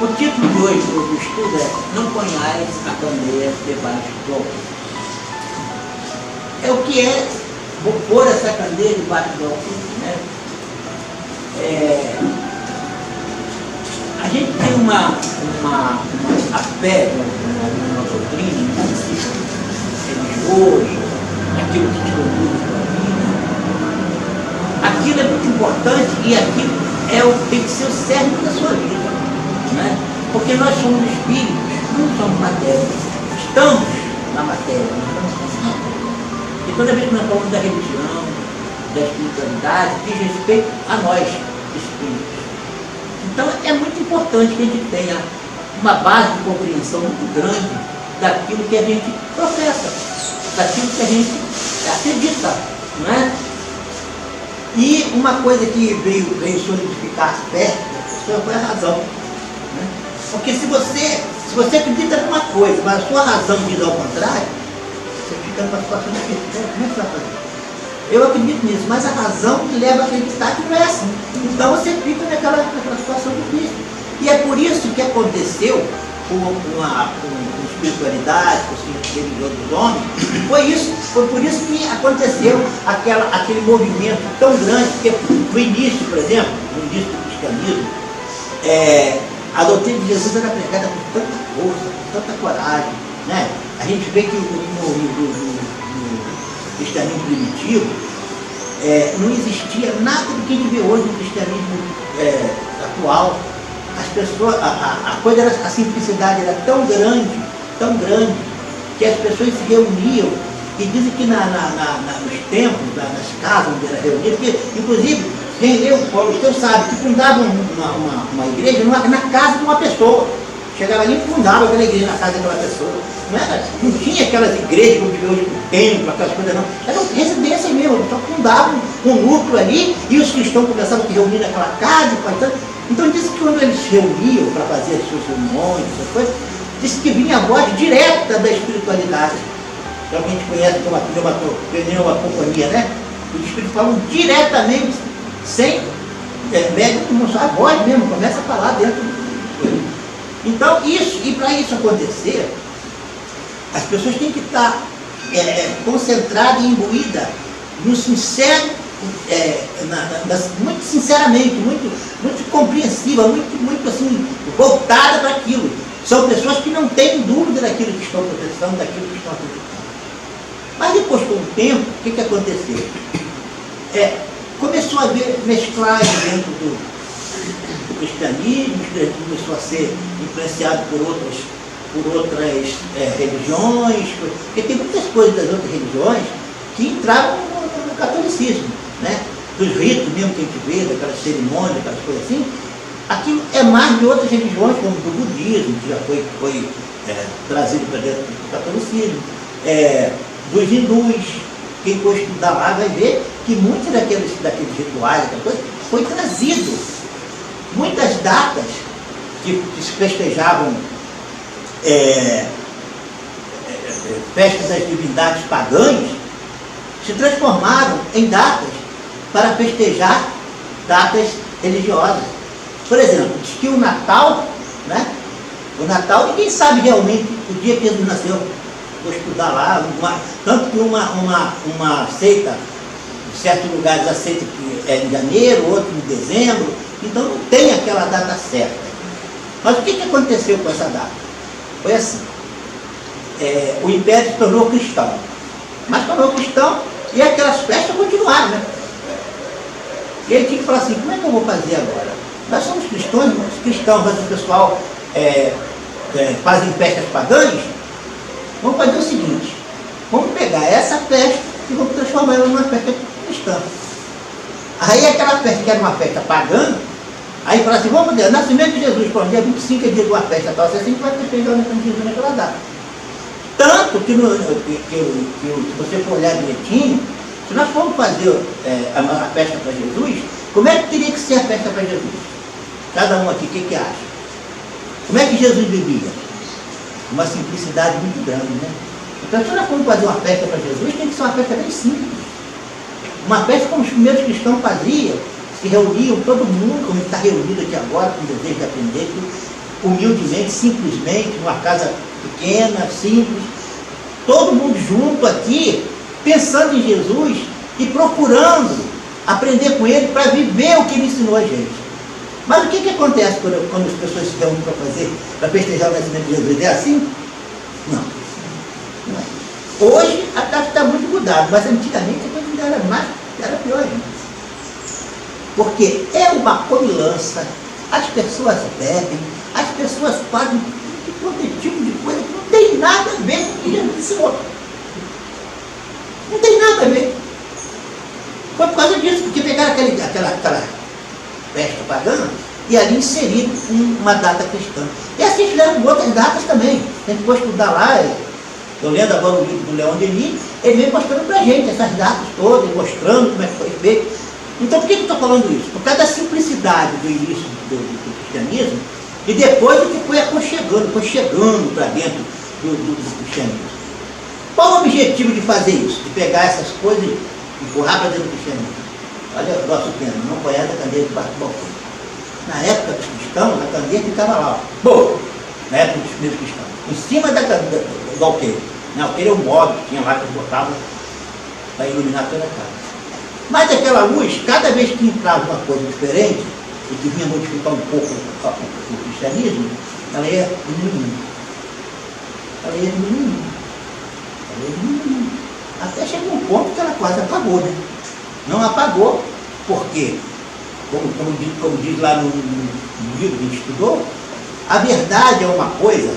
O título de hoje do estudo é Não ponhais a candeia debaixo do alqueire. É o que é pôr essa candeia debaixo do alqueire, né? A gente tem uma fé, uma doutrina, um princípio religioso, aquilo que te conduz para a vida. Aquilo é muito importante e aquilo tem que ser o cerne da sua vida, né? Porque nós somos espíritos, não somos matéria. Estamos na matéria, não estamos na matéria. E toda vez que nós falamos da religião, da espiritualidade, diz respeito a nós, espíritos. Então é muito importante que a gente tenha uma base de compreensão muito grande daquilo que a gente professa, daquilo que a gente acredita, não é? E uma coisa que veio solidificar a fé da pessoa foi a razão, né? Porque se você acredita numa coisa, mas a sua razão diz ao contrário, você fica numa situação difícil. Como é que você vai fazer? Eu acredito nisso, mas a razão me leva a acreditar que não é assim. Então você fica naquela situação difícil. E é por isso que aconteceu com a espiritualidade, com o religioso dos homens, foi por isso que aconteceu aquele movimento tão grande, porque no início, por exemplo, no início do cristianismo, a doutrina de Jesus era pregada com tanta força, com tanta coragem, né? A gente vê que no cristianismo primitivo, não existia nada do que a gente vê hoje no cristianismo atual. As pessoas, a coisa era, a simplicidade era tão grande, que as pessoas se reuniam, e dizem que nos templos, nas casas onde era reunido, porque, inclusive, quem leu o Paulo Estevão sabe que fundava uma igreja na casa de uma pessoa. Chegava ali e fundava aquela igreja na casa daquela pessoa. Não tinha aquelas igrejas como vê hoje com templo, aquelas coisas não. Eram residências mesmo, só fundavam um núcleo ali e os cristãos começavam a se reunir naquela casa. Então disse que quando eles se reuniam para fazer as suas reuniões, essas coisas, disse que vinha a voz direta da espiritualidade. Que a gente conhece como a companhia, né? Os espíritos falam diretamente, sem médium, a voz mesmo, começa a falar dentro do coisa. Então, e para isso acontecer, as pessoas têm que estar concentradas e imbuídas no sincero, muito sinceramente, muito compreensiva, muito assim, voltada para aquilo. São pessoas que não têm dúvida daquilo que estão professando, daquilo que estão acreditando. Mas depois, com o tempo, o que aconteceu? Começou a haver mesclagem dentro do cristianismo, começou a ser influenciado por outras religiões, porque tem muitas coisas das outras religiões que entravam no catolicismo, né? Dos ritos mesmo que a gente vê, daquelas cerimônias, aquelas coisas assim. Aquilo é mais de outras religiões, como do budismo, que já foi trazido para dentro do catolicismo, dos hindus. Quem for estudar lá vai ver que muitos daqueles rituais, aquela coisa, foi trazido. Muitas datas que se festejavam festas das divindades pagãs se transformaram em datas para festejar datas religiosas. Por exemplo, diz que o Natal, né? O Natal ninguém sabe realmente o dia que Jesus nasceu. Vou estudar lá, tanto que uma seita, em certos lugares aceita que é em janeiro, outro em dezembro, então não tem aquela data certa. Mas o que aconteceu com essa data? Foi assim, o Império se tornou cristão, mas tornou cristão e aquelas festas continuaram, né? E ele tinha que falar assim, como é que eu vou fazer agora? Nós somos cristãos, mas o pessoal fazem festas pagãs. Vamos fazer o seguinte, vamos pegar essa festa e vamos transformar ela numa festa cristã. Aí aquela festa que era uma festa pagã, aí fala assim, vamos ver, o nascimento de Jesus, por dia 25 é dia de uma festa tal, assim que vai festejar o nascimento de Jesus naquela data. Tanto que, se você for olhar direitinho, se nós formos fazer a festa para Jesus, como é que teria que ser a festa para Jesus? Cada um aqui, o que acha? Como é que Jesus vivia? Uma simplicidade muito grande, né? Então, se nós formos fazer uma festa para Jesus, tem que ser uma festa bem simples. Uma festa como os primeiros cristãos faziam, se reuniam todo mundo, como está reunido aqui agora, com desejo de aprender, tudo. humildemente, simplesmente, numa casa pequena, simples, todo mundo junto aqui, pensando em Jesus e procurando aprender com ele para viver o que ele ensinou a gente. Mas o que acontece quando as pessoas se reúnem para festejar o nascimento de Jesus? É assim? Não. Não é. Hoje a taxa está muito mudada, mas antigamente a coisa era pior ainda. Porque é uma comilança, as pessoas bebem, as pessoas fazem todo tipo de coisa que não tem nada a ver com o que Jesus ensinou. Não tem nada a ver. Foi por causa disso, porque pegaram aquela festa pagã e ali inseriram uma data cristã. E assim fizeram com outras datas também. A gente pode estudar lá, eu lendo agora o livro do Leon Denis, ele vem mostrando pra gente essas datas todas, mostrando como é que foi feito. Então por que eu estou falando isso? Por causa da simplicidade do início do cristianismo e depois do que foi chegando para dentro do cristianismo. Qual o objetivo de fazer isso? De pegar essas coisas e empurrar para dentro do cristianismo? Olha o nosso tema, não conhece a candeia debaixo do balcão. Na época dos cristãos, a candeia ficava lá, bom, na época dos primeiros cristãos, em cima do alqueire. O alqueire é o móvel que tinha lá que eles botavam para iluminar toda a casa. Mas aquela luz, cada vez que entrava uma coisa diferente, e que vinha modificar um pouco o cristianismo, ela ia diminuindo. Ela ia diminuindo. Ela ia diminuindo. Até chegou um ponto que ela quase apagou, né? Não apagou, porque, como diz lá no livro que a gente estudou, a verdade é uma coisa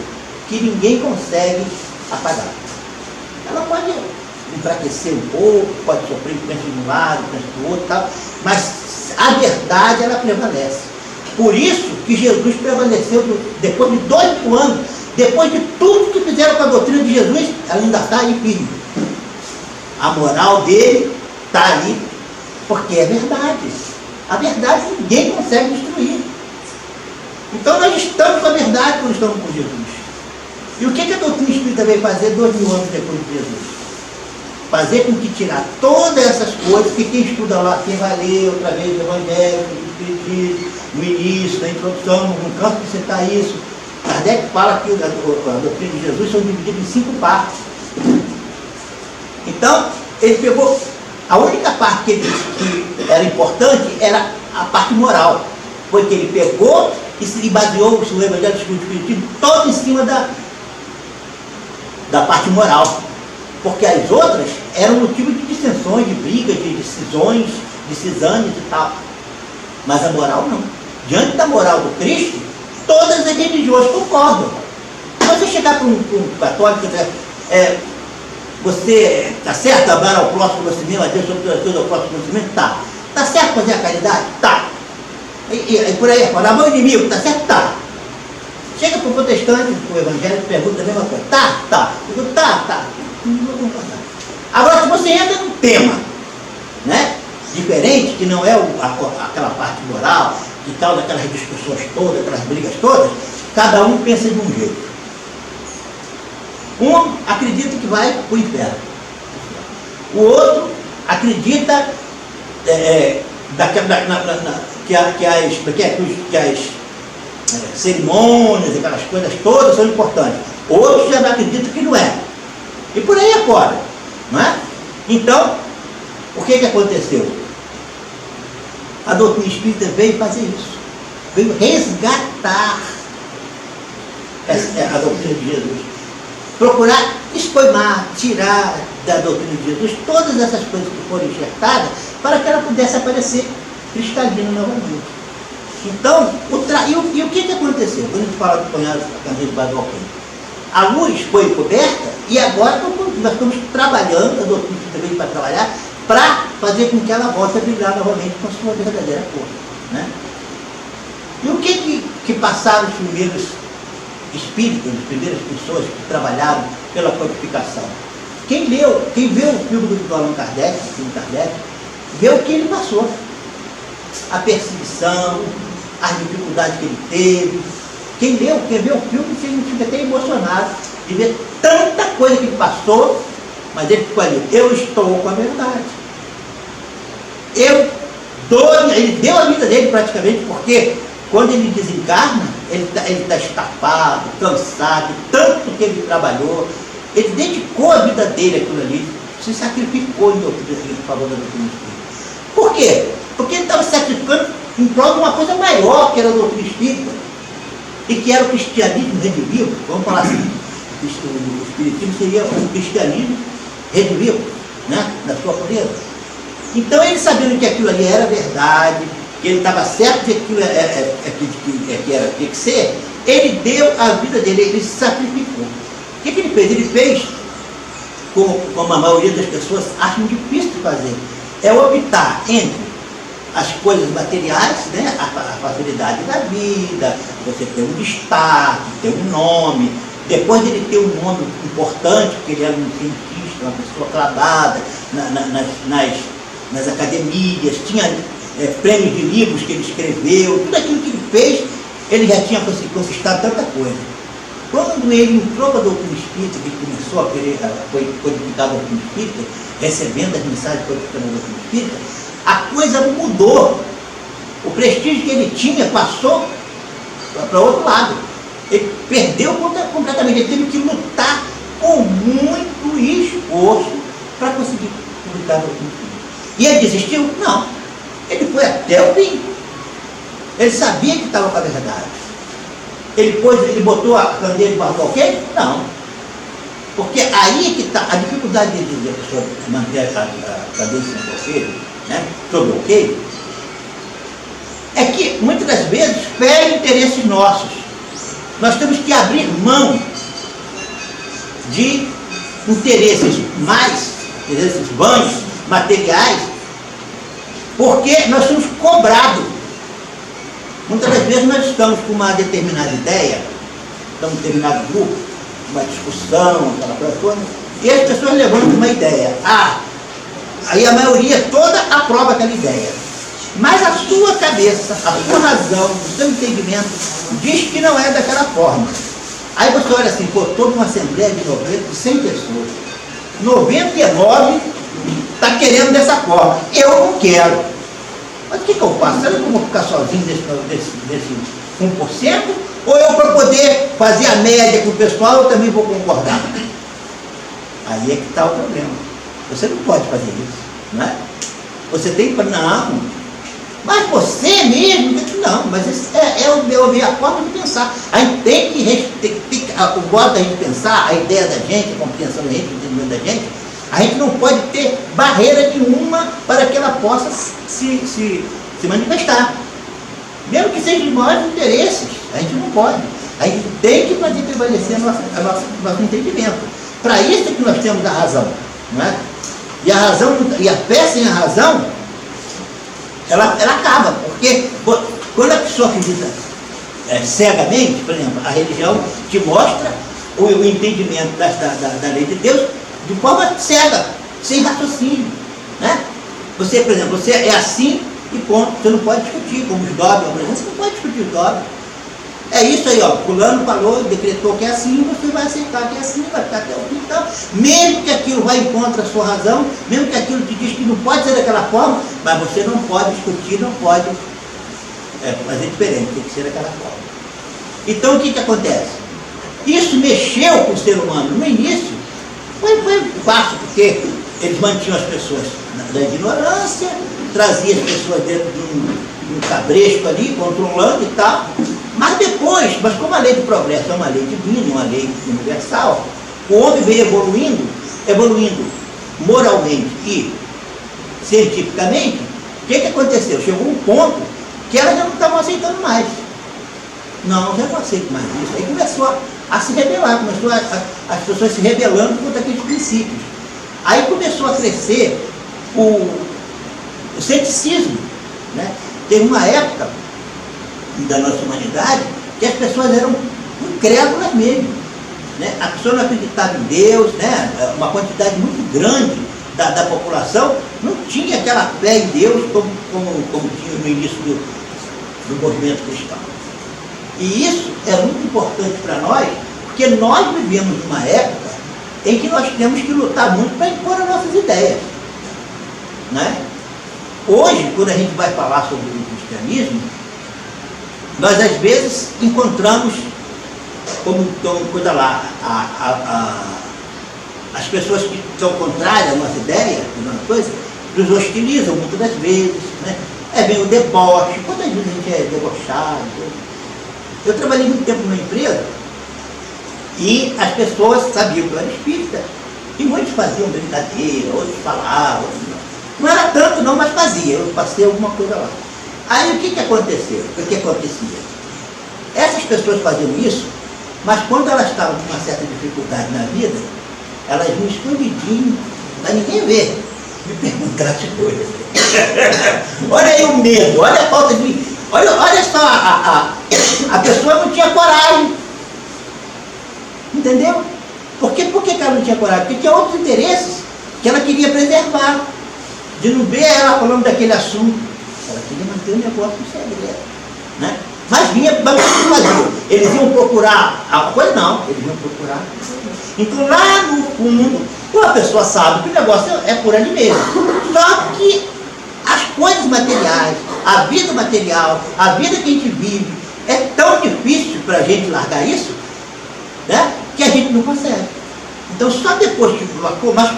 que ninguém consegue apagar. Ela pode enfraquecer um pouco, pode sofrer influência de um lado, influência do outro, tal, mas a verdade ela prevalece. Por isso que Jesus prevaleceu depois de 2000 anos, depois de tudo que fizeram com a doutrina de Jesus, ela ainda está aí firme. A moral dele está ali, porque é verdade. A verdade ninguém consegue destruir. Então nós estamos com a verdade quando estamos com Jesus. E o que a doutrina espírita veio fazer 2000 anos depois de Jesus? Fazer com que tirar todas essas coisas, que quem estuda lá, quem vai ler outra vez o Evangelho, o Espiritismo, no início, na introdução, não canso de citar isso. Kardec fala que a doutrina de Jesus são divididas em 5 partes. Então, ele pegou, a única parte que era importante era a parte moral. Foi que ele pegou e se baseou o Evangelho do Espiritismo todo em cima da parte moral. Porque as outras eram motivo de dissensões, de brigas, de decisões, de cisanes e tal. Mas a moral não. Diante da moral do Cristo, todas as religiões concordam. Se você chegar para um católico e dizer, você está certo amar ao próximo você mesmo, a Deus sobre todas as coisas, ao próximo você mesmo? Tá. Está certo fazer a caridade? Tá. E por aí, falar, amar o inimigo, está certo? Tá. Chega para o protestante, para o evangélico, pergunta a mesma coisa. Tá, tá. Eu digo, tá. Agora, se você entra num tema, né, diferente, que não é aquela parte moral, e tal, daquelas discussões todas, aquelas brigas todas, cada um pensa de um jeito. Um acredita que vai para o inferno. O outro acredita que as cerimônias, aquelas coisas todas são importantes. Outros já acreditam que não é. E por aí agora, não é? Então, o que aconteceu? A doutrina espírita veio fazer isso. Veio resgatar a doutrina de Jesus. Procurar escoimar, tirar da doutrina de Jesus todas essas coisas que foram enxertadas para que ela pudesse aparecer cristalina novamente. Então, e o que aconteceu? Quando a gente fala do punhado da candeia de Badalquim, a luz foi coberta e agora nós estamos trabalhando, a doutrina veio para trabalhar, para fazer com que ela volte a brilhar novamente com a sua verdadeira cor. Né? E o que passaram os primeiros espíritos, as primeiras pessoas que trabalharam pela codificação? Quem viu o filme do Allan Kardec, vê o que ele passou. A perseguição, as dificuldades que ele teve. Quem vê o filme fica até emocionado de ver tanta coisa que ele passou, mas ele ficou ali, eu estou com a verdade. Ele deu a vida dele praticamente, porque quando ele desencarna, ele está estafado, cansado, tanto que ele trabalhou, ele dedicou a vida dele àquilo ali, se sacrificou em favor da doutrina espírita. Por quê? Porque ele estava se sacrificando em prol de uma coisa maior, que era a doutrina espírita, e que era o cristianismo redivivo. Vamos falar assim, o espiritismo seria um cristianismo redivivo, né? Na sua pureza. Então ele, sabendo que aquilo ali era verdade, que ele estava certo de que aquilo tinha que ser, ele deu a vida dele, ele se sacrificou. O que ele fez? Ele fez, como a maioria das pessoas acham difícil de fazer, é optar entre as coisas materiais, né? A facilidade da vida, você ter um destaque, ter um nome, depois dele ter um nome importante, porque ele era um cientista, uma pessoa aclamada nas academias, tinha prêmios de livros que ele escreveu, tudo aquilo que ele fez, ele já tinha conquistado tanta coisa. Quando ele entrou para a doutrina espírita, que ele começou a querer, foi codificado a doutrina espírita, recebendo as mensagens codificadas da doutrina espírita, a coisa mudou. O prestígio que ele tinha passou para o outro lado. Ele perdeu completamente, ele teve que lutar com muito esforço para conseguir publicar a doutrina espírita. E ele desistiu? Não. Ele foi até o fim. Ele sabia que estava com a verdade. Ele botou a candeia debaixo do alqueire? Não. Porque aí que está a dificuldade de a pessoa manter a candeia sem alqueire, né, sobre o alqueire, é que muitas das vezes fere interesses nossos. Nós temos que abrir mão de interesses vãos, materiais, porque nós somos cobrados. Muitas das vezes nós estamos com uma determinada ideia, estamos em um determinado grupo, uma discussão, aquela coisa toda, e as pessoas levantam uma ideia. Aí a maioria toda aprova aquela ideia. Mas a sua cabeça, a sua razão, o seu entendimento diz que não é daquela forma. Aí você olha assim, pô, estou numa assembleia de 100 pessoas, 99 está querendo dessa forma, eu não quero. Mas o que eu faço? Será que eu vou ficar sozinho desse 1%? Ou eu, para poder fazer a média com o pessoal, eu também vou concordar? Aí é que está o problema. Você não pode fazer isso, não é? Você tem que falar, não, mas você mesmo, não, mas a forma de pensar. A gente tem que o modo da gente pensar, a ideia da gente, a compreensão da gente, o entendimento da gente, a gente não pode ter barreira nenhuma para que ela possa se manifestar. Mesmo que seja de maiores interesses, a gente não pode. A gente tem que fazer prevalecer nosso entendimento. Para isso que nós temos a razão, não é? E a fé sem a razão, ela acaba, porque quando a pessoa acredita cegamente, por exemplo, a religião te mostra o entendimento da lei de Deus de forma cega, sem raciocínio, né? Você, por exemplo, você é assim e ponto, você não pode discutir, como os dogmas, por exemplo, você não pode discutir os dogmas. É isso aí, ó, fulano falou, decretou que é assim, você vai aceitar que é assim, vai ficar até o fim, então, mesmo que aquilo vá em contra a sua razão, mesmo que aquilo te diz que não pode ser daquela forma, mas você não pode discutir, não pode fazer diferente, tem que ser daquela forma. Então o que acontece? Isso mexeu com o ser humano. No início, foi fácil, porque eles mantinham as pessoas na ignorância, traziam as pessoas dentro de um cabresco ali, controlando e tal. Mas depois, como a lei do progresso é uma lei divina, uma lei universal, o homem veio evoluindo moralmente e cientificamente. O que aconteceu? Chegou um ponto que elas já não estavam aceitando mais. Não, já não aceito mais isso. Aí começou a se rebelar, começou as pessoas se rebelando contra aqueles princípios. Aí começou a crescer o ceticismo, né? Teve uma época da nossa humanidade que as pessoas eram incrédulas mesmo, né? A pessoa não acreditava em Deus, né? Uma quantidade muito grande da população não tinha aquela fé em Deus como tinha no início do movimento cristão. E isso é muito importante para nós, porque nós vivemos numa época em que nós temos que lutar muito para impor as nossas ideias, né? Hoje, quando a gente vai falar sobre o cristianismo, nós às vezes encontramos, como coisa lá, as pessoas que são contrárias à nossa ideia, uma coisa, nos hostilizam muitas das vezes, né? Vem o deboche, quantas vezes a gente é debochado. Eu trabalhei muito tempo numa empresa e as pessoas sabiam que eu era espírita, e muitos faziam brincadeira, outros falavam, não era tanto não, mas fazia, eu passei alguma coisa lá. Aí o que aconteceu? O que acontecia? Essas pessoas faziam isso, mas quando elas estavam com uma certa dificuldade na vida, elas vinham escondidinho, para ninguém ver, me perguntar as coisas. Olha aí o medo, olha a falta de... Olha só, a pessoa não tinha coragem. Entendeu? Por que ela não tinha coragem? Porque tinha outros interesses que ela queria preservar. De não ver ela falando daquele assunto. Ela queria manter o negócio em segredo. Né? Mas vinha, eles iam procurar a coisa, não, eles iam procurar. Então lá no fundo, uma pessoa sabe que o negócio é por ali mesmo. Só que as coisas materiais, a vida material, a vida que a gente vive, é tão difícil para a gente largar isso, né, que a gente não consegue. Então só depois que mas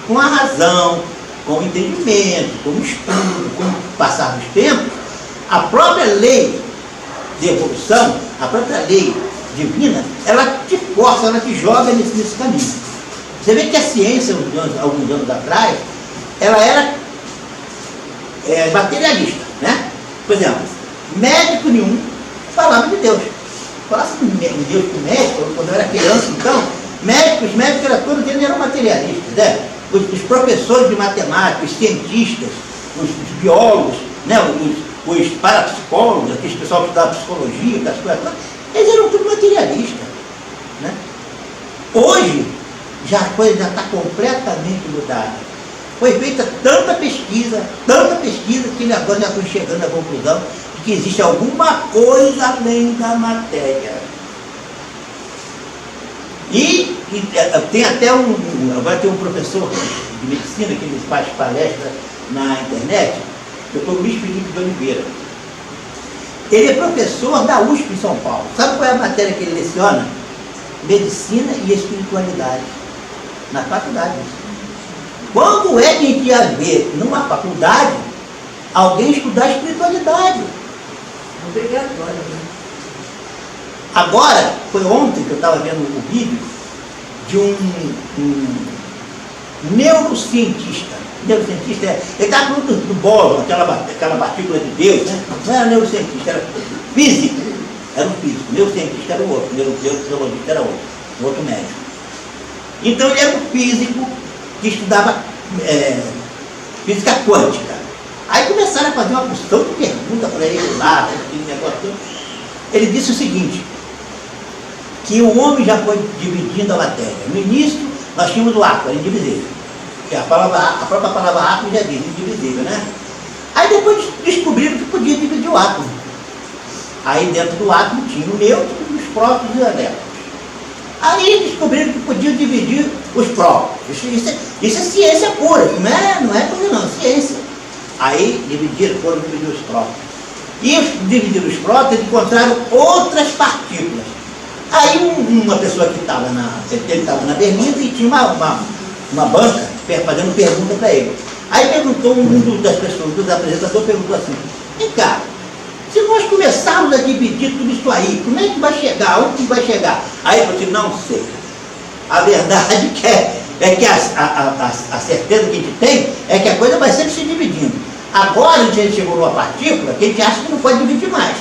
com a razão, com o entendimento, com o estudo, com o passar dos tempos, a própria lei de evolução, a própria lei divina, ela te força, ela te joga nesse caminho. Você vê que a ciência, alguns anos atrás, ela era materialista, né? Por exemplo, médico nenhum falava de Deus. Falasse de Deus com médico, quando eu era criança, então, médicos eram todos eles eram materialistas, né? Os professores de matemática, os cientistas, os biólogos, né? os parapsicólogos, aqueles pessoal que estudava psicologia, das coisas, eles eram tudo materialistas, né? Hoje, já a coisa já está completamente mudada. Foi feita tanta pesquisa, que agora já estou chegando à conclusão de que existe alguma coisa além da matéria. E tem até agora tem um professor de medicina que ele faz palestra na internet, Dr. Luiz Felipe de Oliveira. Ele é professor da USP em São Paulo. Sabe qual é a matéria que ele leciona? Medicina e espiritualidade. Na faculdade. Quando é que a gente ia ver numa faculdade alguém estudar espiritualidade? Obrigatório, né? Agora, foi ontem que eu estava vendo um vídeo de um neurocientista. Ele estava falando do bóson, aquela partícula de Deus, né? Não era neurocientista, era físico. Era um físico. Neurocientista era o outro, neurofisiologista era o outro médico. Então ele era um físico que estudava física quântica. Aí começaram a fazer uma porção de perguntas para ele lá, aquele negócio todo. Ele disse o seguinte, que o homem já foi dividindo a matéria. No início, nós tínhamos o átomo, era indivisível. Que a própria palavra átomo já diz, indivisível, né? Aí depois descobriram que podia dividir o átomo. Aí dentro do átomo tinha o nêutron, os prótons e os elétrons. Aí descobriram que podiam dividir os prótons. Isso é ciência pura, não é coisa não, é ciência. Aí foram dividir os prótons. E dividiram os prótons, encontraram outras partículas. Aí uma pessoa que estava ele estava na Berlinda e tinha uma banca fazendo pergunta para ele. Aí perguntou das pessoas, dos apresentadores, perguntou assim, vem cá, se nós começarmos a dividir tudo isso aí, como é que vai chegar? Onde que vai chegar? Aí eu disse, não sei. A verdade é que a certeza que a gente tem é que a coisa vai sempre se dividindo. Agora a gente chegou numa partícula que a gente acha que não pode dividir mais.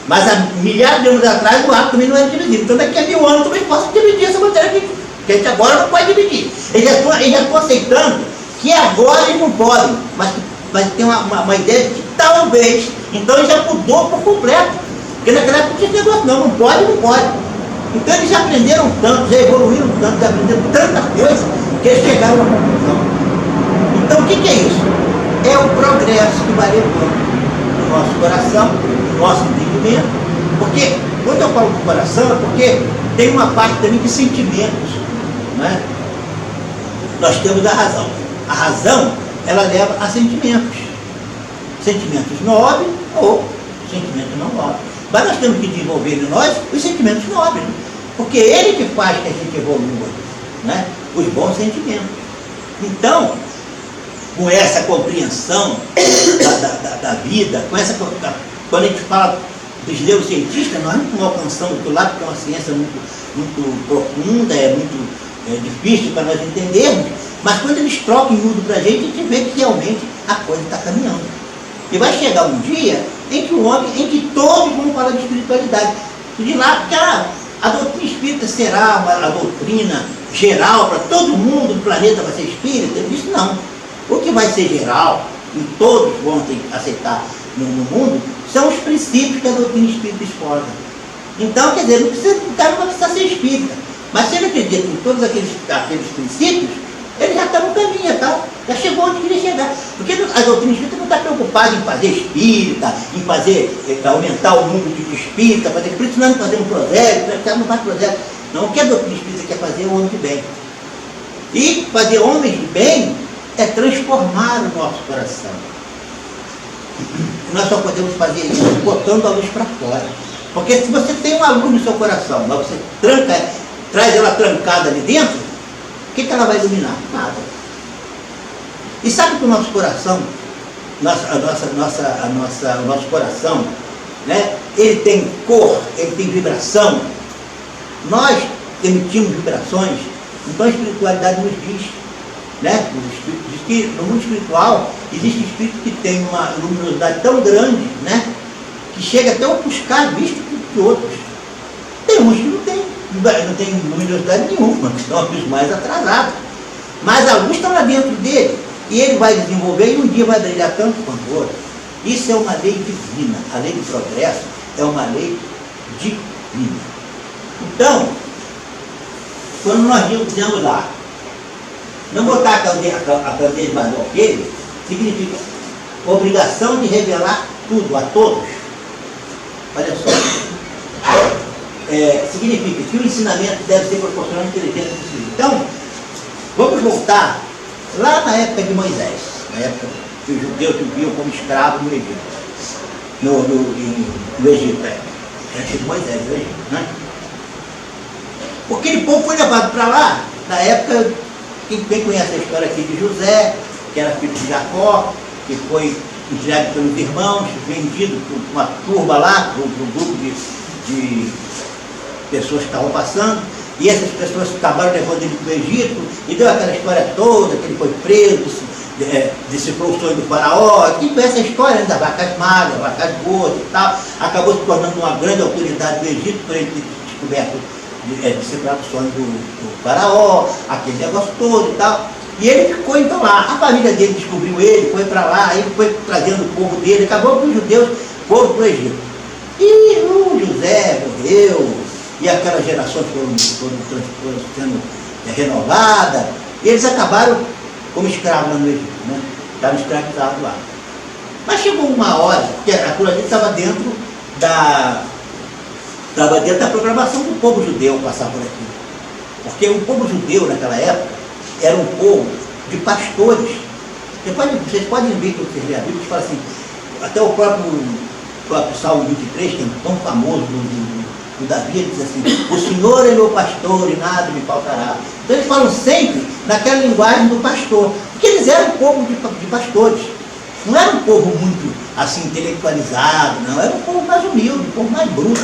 Mas há milhares de anos atrás o átomo também não era dividido. Então daqui a 1000 anos também posso dividir essa matéria que a gente agora não pode dividir. Eles já estão aceitando que agora eles não podem, mas tem uma ideia de que talvez, então já mudou por completo. Porque naquela época não tinha negócio, não pode. Então eles já aprenderam tanto, já evoluíram tanto, já aprenderam tanta coisa, que eles chegaram a uma conclusão. Então o que é isso? É o progresso que vai levando no nosso coração, no nosso entendimento. Porque, quando eu falo do coração, é porque tem uma parte também de sentimentos. Né? Nós temos a razão. A razão, ela leva a sentimentos. Sentimentos nobres ou Sentimentos não nobres. Mas nós temos que desenvolver em nós os sentimentos nobres, né? Porque é ele que faz que a gente evolua, né? Os bons sentimentos. Então, com essa compreensão da vida, quando a gente fala dos neurocientistas, nós não alcançamos aquilo lá, porque é uma ciência muito profunda, é muito difícil para nós entendermos, mas quando eles trocam em mundo para a gente vê que realmente a coisa está caminhando. E vai chegar um dia em que todos vão falar de espiritualidade. De lá, porque a doutrina espírita será a doutrina geral para todo mundo, o planeta vai ser espírita? Ele disse não. O que vai ser geral, e todos vão ter que aceitar no mundo, são os princípios que a doutrina espírita exposa. Então, quer dizer, o cara não precisa ser espírita, mas se ele acredita em todos aqueles princípios, ele já está no caminho, já chegou onde queria chegar. Porque a doutrina espírita não está preocupada em fazer espírita, em aumentar o número de espírita, por isso nós não fazemos prosélito, não faz prosélito. Não, o que a doutrina espírita quer fazer é o homem de bem. E fazer homens de bem é transformar o nosso coração. Nós só podemos fazer isso botando a luz para fora. Porque se você tem uma luz no seu coração, mas você traz ela trancada ali dentro, o que ela vai iluminar? Nada. E sabe que o nosso coração, o nosso coração, né, ele tem cor, ele tem vibração. Nós emitimos vibrações, então a espiritualidade nos diz, né? No mundo espiritual existe espírito que tem uma luminosidade tão grande, né, que chega até a ofuscar a vista de outros. Tem uns que não tem luminosidade nenhuma, que são os mais atrasados. Mas a luz está lá dentro dele, e ele vai desenvolver e um dia vai brilhar tanto quanto o outro. Isso é uma lei divina. A lei do progresso é uma lei divina. Então, quando nós dizemos lá, não botar a candeia de mais alqueire, significa obrigação de revelar tudo a todos. Olha só. Significa que o ensinamento deve ser proporcional à inteligência do filho. Então, vamos voltar lá na época de Moisés, na época que os judeus viviam como escravos no Egito. No Egito, antes de Moisés, no Egito, né? Aquele povo foi levado para lá, na época, quem conhece a história aqui de José, que era filho de Jacó, que foi entregue pelos irmãos, vendido por uma turba lá, por um grupo de pessoas que estavam passando, e essas pessoas acabaram levando ele para o Egito, e deu aquela história toda, que ele foi preso, decifrou o sonho do faraó, quem conhece a história das vacas magras, vacas boas e tal, acabou se tornando uma grande autoridade do Egito, por ele ter descoberto, decifrado o sonho do faraó, aquele negócio todo e tal. E ele ficou então lá, a família dele descobriu ele, foi para lá, ele foi trazendo o povo dele, acabou que os judeus foram para o Egito. E o José morreu, e aquelas gerações foram sendo renovadas, e eles acabaram como escravos lá no Egito, né? Estavam escravizados lá. Mas chegou uma hora, que aquilo ali estava dentro da programação do povo judeu passar por aqui. Porque o povo judeu naquela época era um povo de pastores. Vocês podem ver que vocês lêem a Bíblia, que fala assim, até o próprio Salmo 23, que é tão famoso do Davi, ele diz assim, o Senhor é meu pastor e nada me faltará. Então eles falam sempre naquela linguagem do pastor, porque eles eram um povo de pastores. Não era um povo muito assim intelectualizado, não, era um povo mais humilde, um povo mais bruto.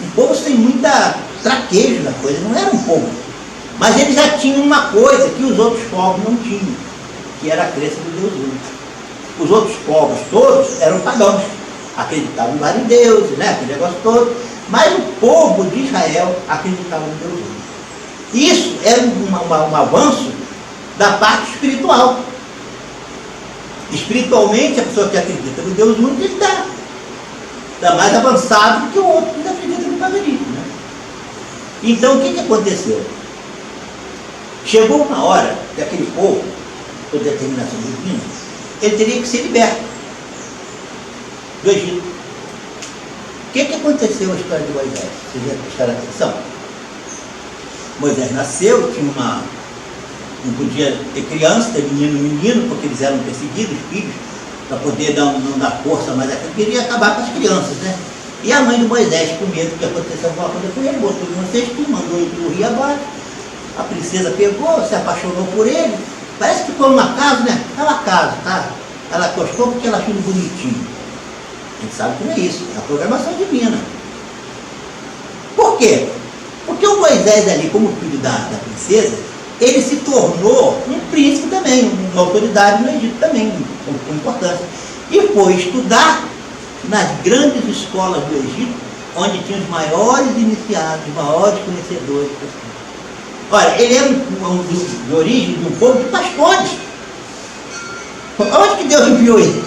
Um povo sem muita traquejo na coisa, não era um povo. Mas eles já tinham uma coisa que os outros povos não tinham, que era a crença do Deus único. Os outros povos todos eram pagãos, acreditavam em vários deuses, né, aquele negócio todo, mas o povo de Israel acreditava no Deus único. Isso era um avanço da parte espiritual. Espiritualmente, a pessoa que acredita no Deus único, ele está mais avançado do que o outro que acredita no paganismo, né? Então, o que aconteceu? Chegou uma hora que aquele povo, por determinação divina, ele teria que ser liberto do Egito. O que aconteceu na história de Moisés? Vocês já prestaram atenção? Moisés nasceu, não podia ter criança, ter menino, porque eles eram perseguidos, filhos para poder não dar força, mas queria acabar com as crianças, né? E a mãe do Moisés, com medo que acontecesse alguma coisa com ele, botou ele no cestinho, mandou ele pro rio abaixo. A princesa pegou, se apaixonou por ele. Parece que foi um acaso, né? É um acaso, tá? Ela gostou porque ela achou ele bonitinho. A gente sabe que não é isso, é a programação divina. Por quê? Porque o Moisés ali, como filho da princesa, ele se tornou um príncipe também, uma autoridade no Egito também, com importância. E foi estudar nas grandes escolas do Egito, onde tinha os maiores iniciados, os maiores conhecedores. Olha, ele era de origem de um povo de pastores. Onde que Deus enviou ele?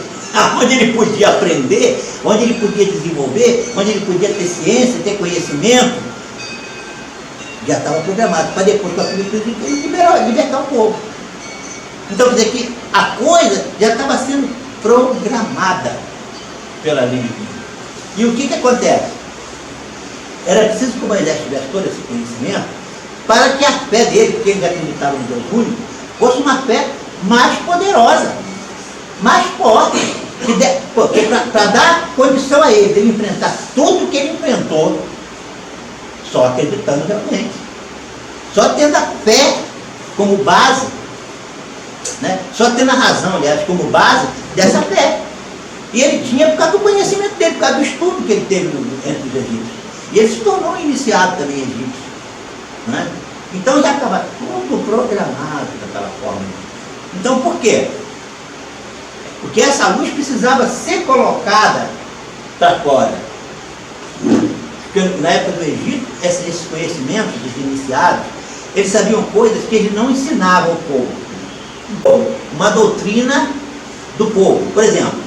Onde ele podia aprender, onde ele podia desenvolver, onde ele podia ter ciência, ter conhecimento, já estava programado, para depois, com a ele libertar o povo. Então, quer dizer que a coisa já estava sendo programada pela lei divina. E o que acontece? Era preciso que o Moisés tivesse todo esse conhecimento para que a fé dele, porque ele acreditava em Deus único, fosse uma fé mais poderosa, mais forte, para dar condição a ele de ele enfrentar tudo o que ele enfrentou, só acreditando realmente, só tendo a fé como base, né? Só tendo a razão, aliás, como base dessa fé. E ele tinha por causa do conhecimento dele, por causa do estudo que ele teve entre os egípcios. E ele se tornou um iniciado também egípcio. Né? Então já estava tudo programado daquela forma. Então por quê? Porque essa luz precisava ser colocada para fora. Porque na época do Egito, esses conhecimentos dos iniciados, eles sabiam coisas que eles não ensinavam ao povo. Uma doutrina do povo. Por exemplo,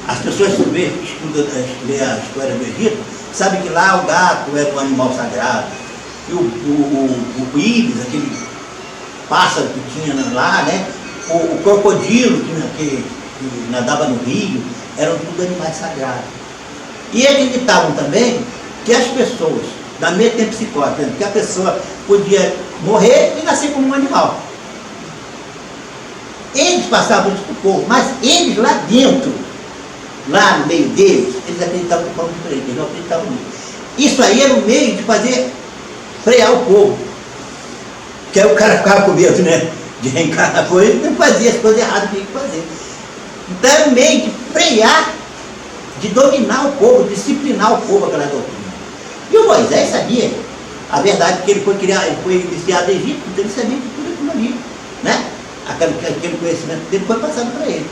as pessoas que estudam a história do Egito, sabem que lá o gato era um animal sagrado. E o íris, aquele pássaro que tinha lá, né? O crocodilo que nadava no rio, eram tudo animais sagrados. E acreditavam também que as pessoas, da metempsicose, que a pessoa podia morrer e nascer como um animal. Eles passavam isso para o povo, mas eles lá dentro, lá no meio deles, eles acreditavam de forma diferente, eles não acreditavam nisso. Isso aí era um meio de fazer frear o povo. Que aí o cara ficava com medo, né? De reencarnar com ele, não fazia as coisas erradas que tinha que fazer. Então era um meio de frear, de dominar o povo, disciplinar o povo aquela doutrina. E o Moisés sabia a verdade, que ele foi iniciado no Egito, então ele sabia de tudo aquilo ali, né? Aquele conhecimento dele foi passado para ele.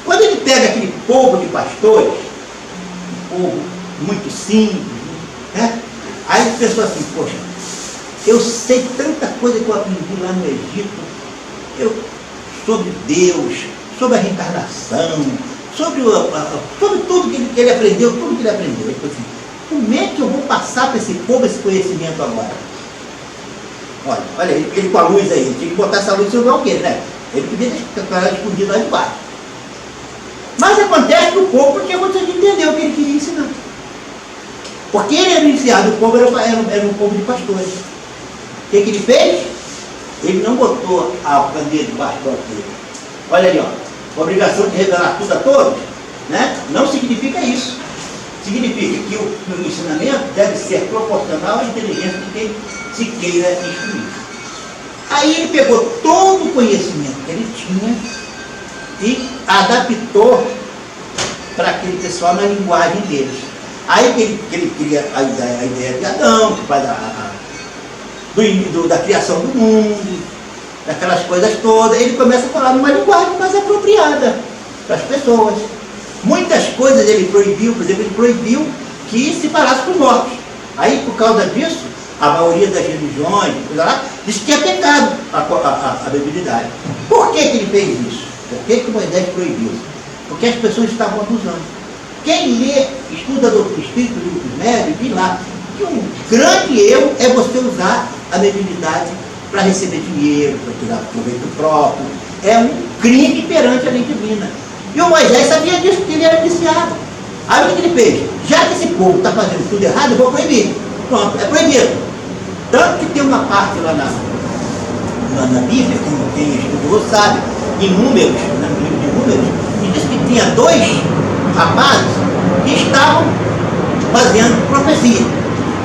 Quando ele pega aquele povo de pastores, um povo muito simples, né? Aí ele pensou assim, poxa, eu sei tanta coisa que eu aprendi lá no Egito, sobre Deus, sobre a reencarnação, sobre tudo que ele aprendeu, tudo que ele aprendeu. Ele falou assim, como é que eu vou passar para esse povo esse conhecimento agora? Olha, ele com a luz aí, ele tinha que botar essa luz sobre alguém, né? Ele podia ficar escondido lá de baixo. Mas acontece que o povo não tinha condição de entender o que ele queria ensinar. Porque ele era iniciado, o povo era um povo de pastores. O que ele fez? Ele não botou a candeia debaixo do alqueire. Olha ali, ó, a obrigação de revelar tudo a todos, né? Não significa isso. Significa que o ensinamento deve ser proporcional à inteligência de quem se queira instruir. Aí ele pegou todo o conhecimento que ele tinha e adaptou para aquele pessoal na linguagem deles. Aí que ele cria a ideia de Adão, que faz da criação do mundo, daquelas coisas todas. Ele começa a falar numa linguagem mais apropriada para as pessoas. Muitas coisas ele proibiu, por exemplo, ele proibiu que se falasse com os mortos. Aí, por causa disso, a maioria das religiões, diz que é pecado a beberidade. Por que ele fez isso? Por que Moisés proibiu? Porque as pessoas estavam abusando. Quem lê, estuda o Espírito dos Médios, diz lá que um grande erro é você usar a mediunidade para receber dinheiro, para tirar proveito próprio. É um crime perante a lei divina. E o Moisés sabia disso, que ele era iniciado. Aí o que ele fez? Já que esse povo está fazendo tudo errado, eu vou proibir. Pronto, é proibido. Tanto que tem uma parte lá na Bíblia, como quem estudou sabe, em Números, no livro de Números, e diz que tinha 2 rapazes que estavam fazendo profecia.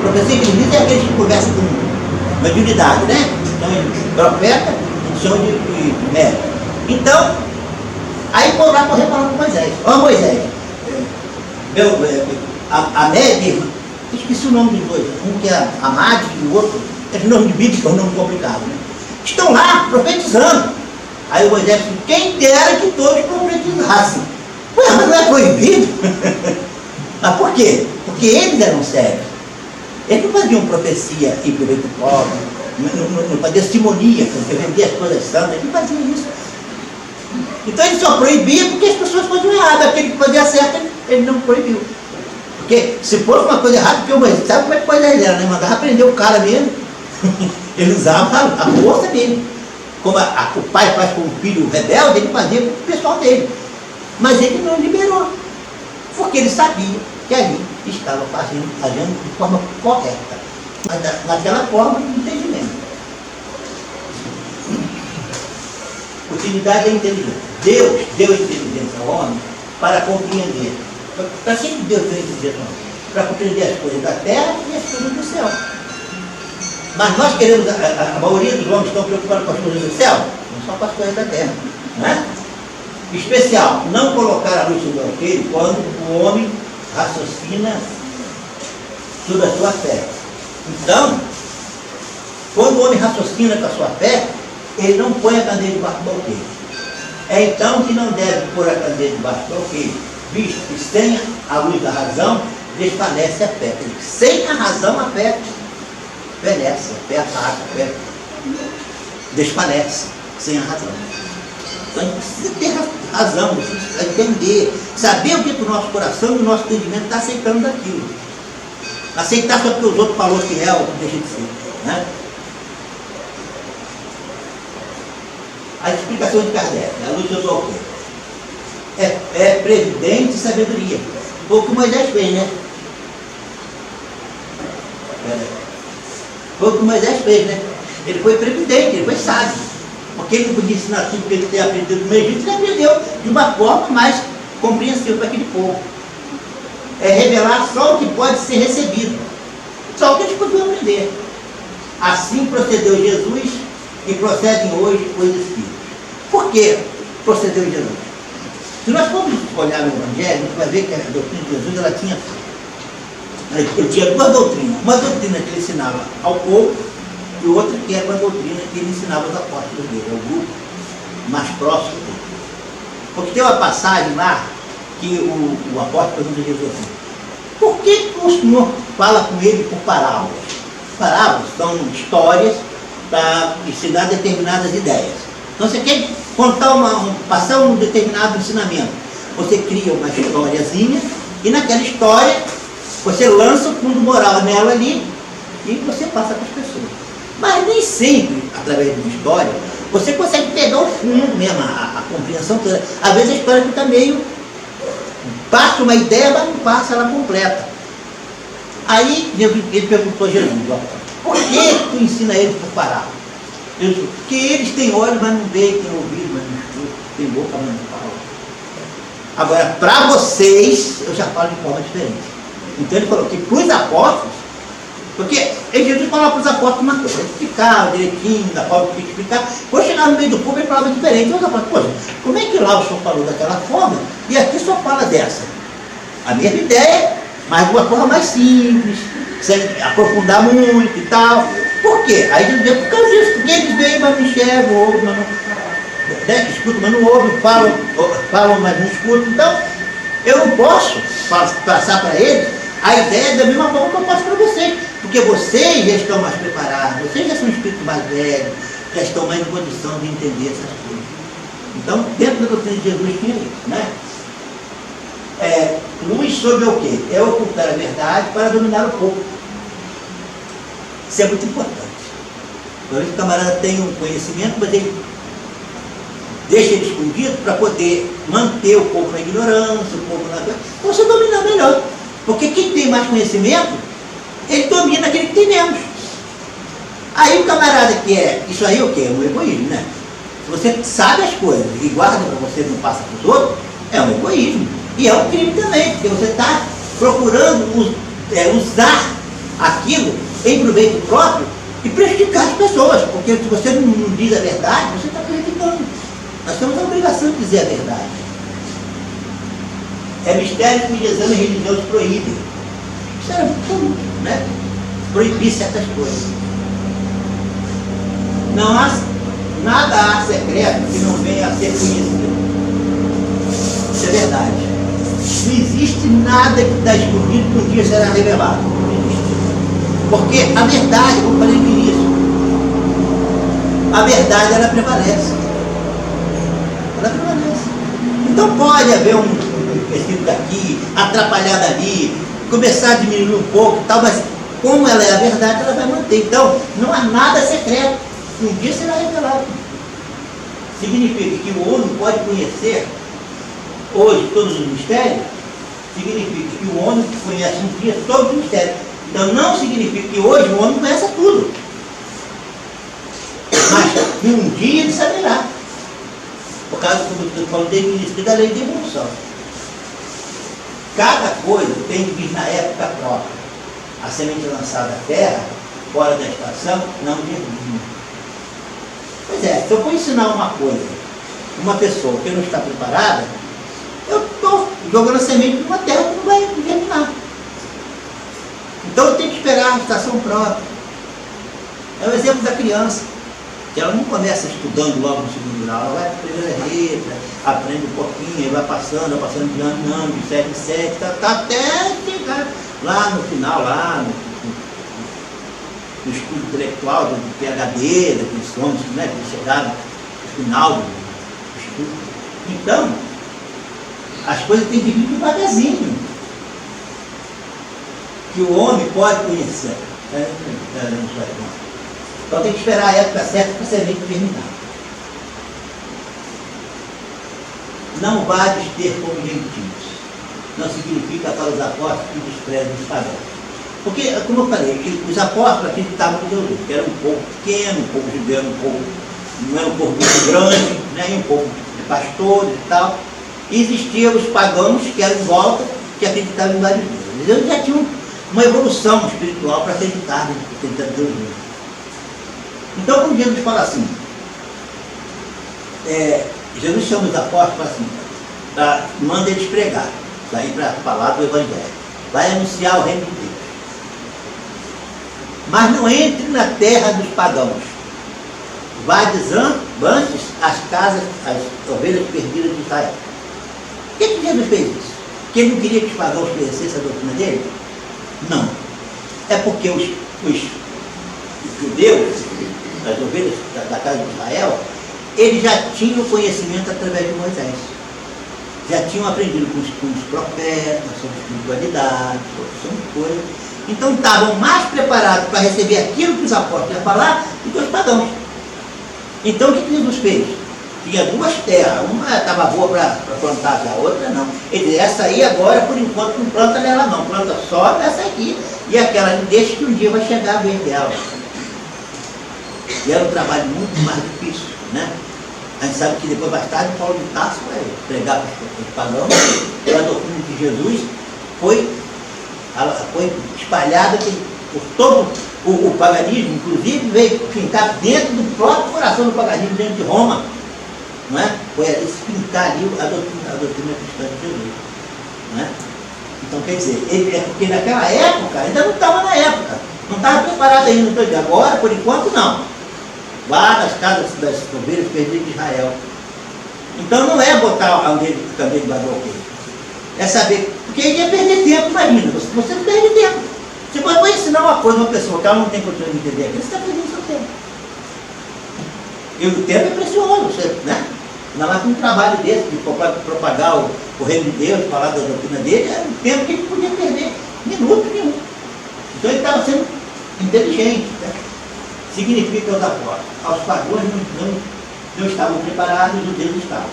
Profecia que eles dizem é aqueles que conversam com mediunidade, né? Então, profeta, chama de médico. Então, aí foram lá correr falando com Moisés. Ó Moisés, a média, esqueci o nome dos dois, um que é Amad e o outro, é o nome de bíblico, é um nome complicado, né? Estão lá profetizando. Aí o Moisés disse, quem dera que todos profetizassem. Ué, mas não é proibido? Mas por quê? Porque eles eram sérios. Eles não faziam profecia em proveito pobre, não faziam testemunha, porque vendia as coisas santas, eles não faziam isso. Então ele só proibia porque as pessoas faziam errado, aquele que fazia certo, ele não proibiu. Porque se fosse uma coisa errada, porque o Moisés, sabe como é que coisa ele era, né? Mandava prender o cara mesmo, ele usava a força dele. Como o pai faz com o filho rebelde, ele fazia com o pessoal dele. Mas ele não liberou, porque ele sabia que ali estava agindo de forma correta, mas naquela forma de entendimento. Utilidade é inteligência. Deus deu inteligência ao homem para compreender. Para que Deus deu inteligência ao homem? Para compreender as coisas da terra e as coisas do céu. Mas nós queremos, a maioria dos homens estão preocupados com as coisas do céu, não só com as coisas da terra. Né? Especial, não colocar a luz sobre o alqueire quando o homem raciocina sobre a sua fé. Então, quando o homem raciocina com a sua fé, ele não põe a candeia debaixo do alqueire. É então que não deve pôr a candeia debaixo do alqueire, visto que sem a luz da razão, desvanece a fé. Sem a razão, a fé fenece, a fé ataca, a fé desvanece, sem a razão. Então a gente precisa ter razão, precisa entender, saber o que o nosso coração e o nosso entendimento está aceitando daquilo. Aceitar só porque os outros falaram que é ou que deixa de ser. Né? A explicação de Kardec, a luz do alqueire, é previdente e sabedoria. Foi o que Moisés fez, né? Foi o que Moisés fez, né? Ele foi previdente, ele foi sábio. Porque ele não podia ensinar tudo que ele tinha aprendido no Egito, ele aprendeu de uma forma mais compreensível para aquele povo. É revelar só o que pode ser recebido, só o que eles podiam aprender. Assim procedeu Jesus e procedem hoje os Espíritos. Por que procedeu Jesus? Se nós formos olhar no Evangelho, a gente vai ver que a doutrina de Jesus ele tinha 2 doutrinas. Uma doutrina que ele ensinava ao povo e outra que era uma doutrina que ele ensinava aos apóstolos dele, ao grupo mais próximo dele. Porque tem uma passagem lá que o apóstolo pergunta a Jesus assim, por que o Senhor fala com ele por parábolas? Parábolas são histórias para ensinar determinadas ideias. Então você quer passar um determinado ensinamento, você cria uma historiazinha e naquela história você lança o fundo moral nela ali e você passa para as pessoas. Mas nem sempre, através de uma história, você consegue pegar o fundo mesmo, a compreensão toda. Às vezes a história fica meio, passa uma ideia, mas não passa ela completa. Aí ele perguntou a Jesus, por que tu ensina eles por parábola? Ele disse, porque eles têm olhos, mas não veem, têm ouvido, mas não escutam, têm boca, mas não falam. Agora, para vocês, eu já falo de forma diferente. Então ele falou que para os apóstolos, porque Jesus falava para os apóstolos uma coisa, ele explicava direitinho, da forma que explicar. Quando chegava no meio do povo, ele falava diferente. Então os apóstolos, poxa, como é que lá o senhor falou daquela forma e aqui só fala dessa? A mesma ideia, mas de uma forma mais simples, sem aprofundar muito e tal. Por quê? Aí Jesus dizia, por causa disso, porque eles veem, mas não enxergam, ouvem, mas não escutam, mas não ouvem, falam, mas não escutam. Então, eu não posso passar para eles a ideia da mesma forma que eu passo para vocês, porque vocês já estão mais preparados, vocês já são espíritos mais velhos, já estão mais em condição de entender essas coisas. Então, dentro da doutrina de Jesus tinha isso, né? Luz sobre o quê? É ocultar a verdade para dominar o povo. Isso é muito importante. Então, esse camarada tem um conhecimento, mas ele deixa ele escondido para poder manter o povo na ignorância, o povo na coisa, para você dominar melhor. Porque quem tem mais conhecimento, ele domina aquele que tem menos. Aí o camarada que isso aí o quê? É um egoísmo, né? Se você sabe as coisas e guarda para você e não passa para os outros, é um egoísmo. E é um crime também, porque você está procurando usar aquilo em proveito próprio e prejudicar as pessoas, porque se você não diz a verdade, você está prejudicando. Nós temos a obrigação de dizer a verdade. É mistério que os exames religiosos proíbem. Isso era muito, né? Proibir certas coisas. Não há nada há secreto que não venha a ser conhecido. Isso é verdade. Não existe nada que está escondido que um dia será revelado. Não existe. Porque a verdade, como falei no início, a verdade ela prevalece. Ela prevalece. Então pode haver um específico daqui, atrapalhar dali, começar a diminuir um pouco e tal, mas como ela é a verdade, ela vai manter. Então, não há nada secreto. Um dia será revelado. Significa que o homem pode conhecer hoje todos os mistérios, significa que o homem conhece um dia todos os mistérios. Então não significa que hoje o homem conhece tudo. Mas um dia ele saberá. Por causa do que eu falo desde o início da lei de evolução. Cada coisa tem que vir na época própria. A semente lançada à terra, fora da estação, não germina. Pois é, se eu for ensinar uma coisa, uma pessoa que não está preparada, eu estou jogando a semente numa terra que não vai germinar. Então eu tenho que esperar a estação própria. É o exemplo da criança, que ela não começa estudando logo no segundo grau, ela vai para a primeira letra, aprende um pouquinho, vai passando de ano em ano, de 7 em 7, até chegar lá no final, lá no estudo intelectual, do PhD, daqueles homens, né, que chegaram no final do estudo. Então, as coisas têm que vir devagarzinho, que o homem pode conhecer. Então tem que esperar a época certa para a semente germinar. Não vades ter como gentios. Não significa para os apóstolos que desprezam os pagãos. Porque, como eu falei, os apóstolos acreditavam em Deus, que era um povo pequeno, um povo judeu, não era um povo muito grande, né, um povo de pastores e tal. E existiam os pagãos que eram em volta, que acreditavam em vários deuses. Eles já tinham uma evolução espiritual para acreditar em Deus mesmo. Então, quando Jesus fala assim, Jesus chama os apóstolos e fala assim, manda eles pregar, sair para falar do Evangelho, vai anunciar o reino de Deus. Mas não entre na terra dos pagãos. Vai antes as casas, as ovelhas perdidas de Israel. Por que Jesus fez isso? Porque ele não queria que os pagãos conhecessem a doutrina dele? Não. É porque os judeus, as ovelhas da casa de Israel, eles já tinham conhecimento através de Moisés. Já tinham aprendido com os profetas, sobre espiritualidade, sobre coisas. Então estavam mais preparados para receber aquilo que os apóstolos iam falar do que os pagãos. Então o que Jesus fez? Tinha duas terras, uma estava boa para plantar, a outra não. Ele disse, essa aí agora, por enquanto, não planta nela não, planta só nessa aqui. E aquela deixa que um dia vai chegar a vez dela. E era um trabalho muito mais difícil, né? A gente sabe que depois, mais tarde, Paulo de Tarso vai pregar para os pagãos, e a doutrina de Jesus foi espalhada por todo o paganismo, inclusive veio fincar dentro do próprio coração do paganismo, dentro de Roma. Não é? Foi ali se fincar ali a doutrina cristã de Jesus. Não é? Então, quer dizer, porque naquela época, ainda não estava na época, não estava preparado ainda. Agora, por enquanto, não. Lá nas casas das ovelhas perdidas de Israel. Então não é botar alguém também de barroqueiro. É saber, porque ele ia perder tempo, imagina, você não perde tempo. Você vai ensinar uma coisa a uma pessoa que ela não tem condição de entender aquilo, você está perdendo seu tempo. E o tempo é precioso, você, né? Ainda mais com um trabalho desse, de propagar o reino de Deus, falar da doutrina dele, era um tempo que ele podia perder minuto nenhum. Então ele estava sendo inteligente, né? Significa aos apóstolos. Aos pagãos não estavam preparados, os judeus estavam.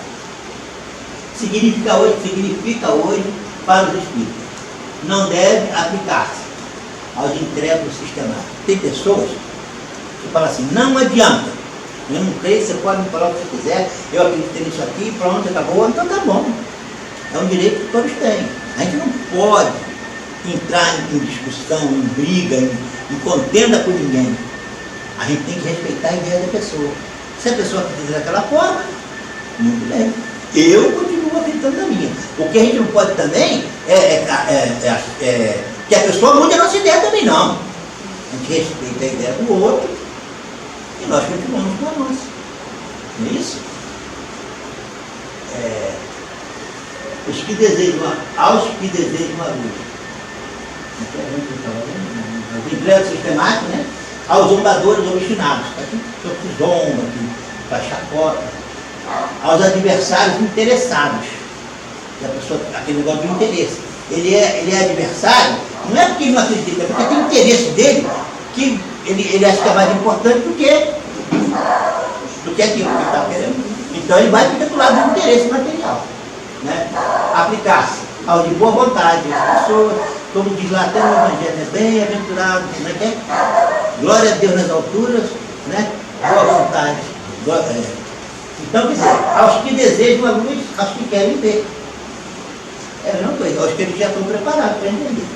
Significa hoje para os espíritos. Não deve aplicar-se aos incrédulos sistemáticos. Tem pessoas que falam assim, não adianta Eu não creio, você pode me falar o que você quiser, eu acredito nisso aqui, pronto, acabou, então tá bom. É um direito que todos têm. A gente não pode entrar em discussão, em briga, em contenda com ninguém. A gente tem que respeitar a ideia da pessoa. Se a pessoa quiser daquela forma, muito bem. Eu continuo acreditando na minha. O que a gente não pode também é que a pessoa mude a nossa ideia também, não. A gente respeita a ideia do outro e nós continuamos com a nossa. Não é isso? Aos que desejam a luz. O emprego sistemático, né? Aos zombadores obstinados, que zomba, que faz chacota, aos adversários interessados. A pessoa, aquele negócio do interesse. Ele é adversário, não é porque ele não acredita, é porque tem interesse dele que ele acha que é mais importante do que aquilo que ele está querendo. Então ele vai ficar do lado do interesse material. Né? Aplicar-se ao de boa vontade, as pessoas, como diz lá até no Evangelho, né? Bem-aventurado, né? Glória a Deus nas alturas, né? Boa vontade. Então, quer dizer, aos que desejam a luz, aos que querem ver. É a mesma coisa, aos que eles já estão preparados para entender.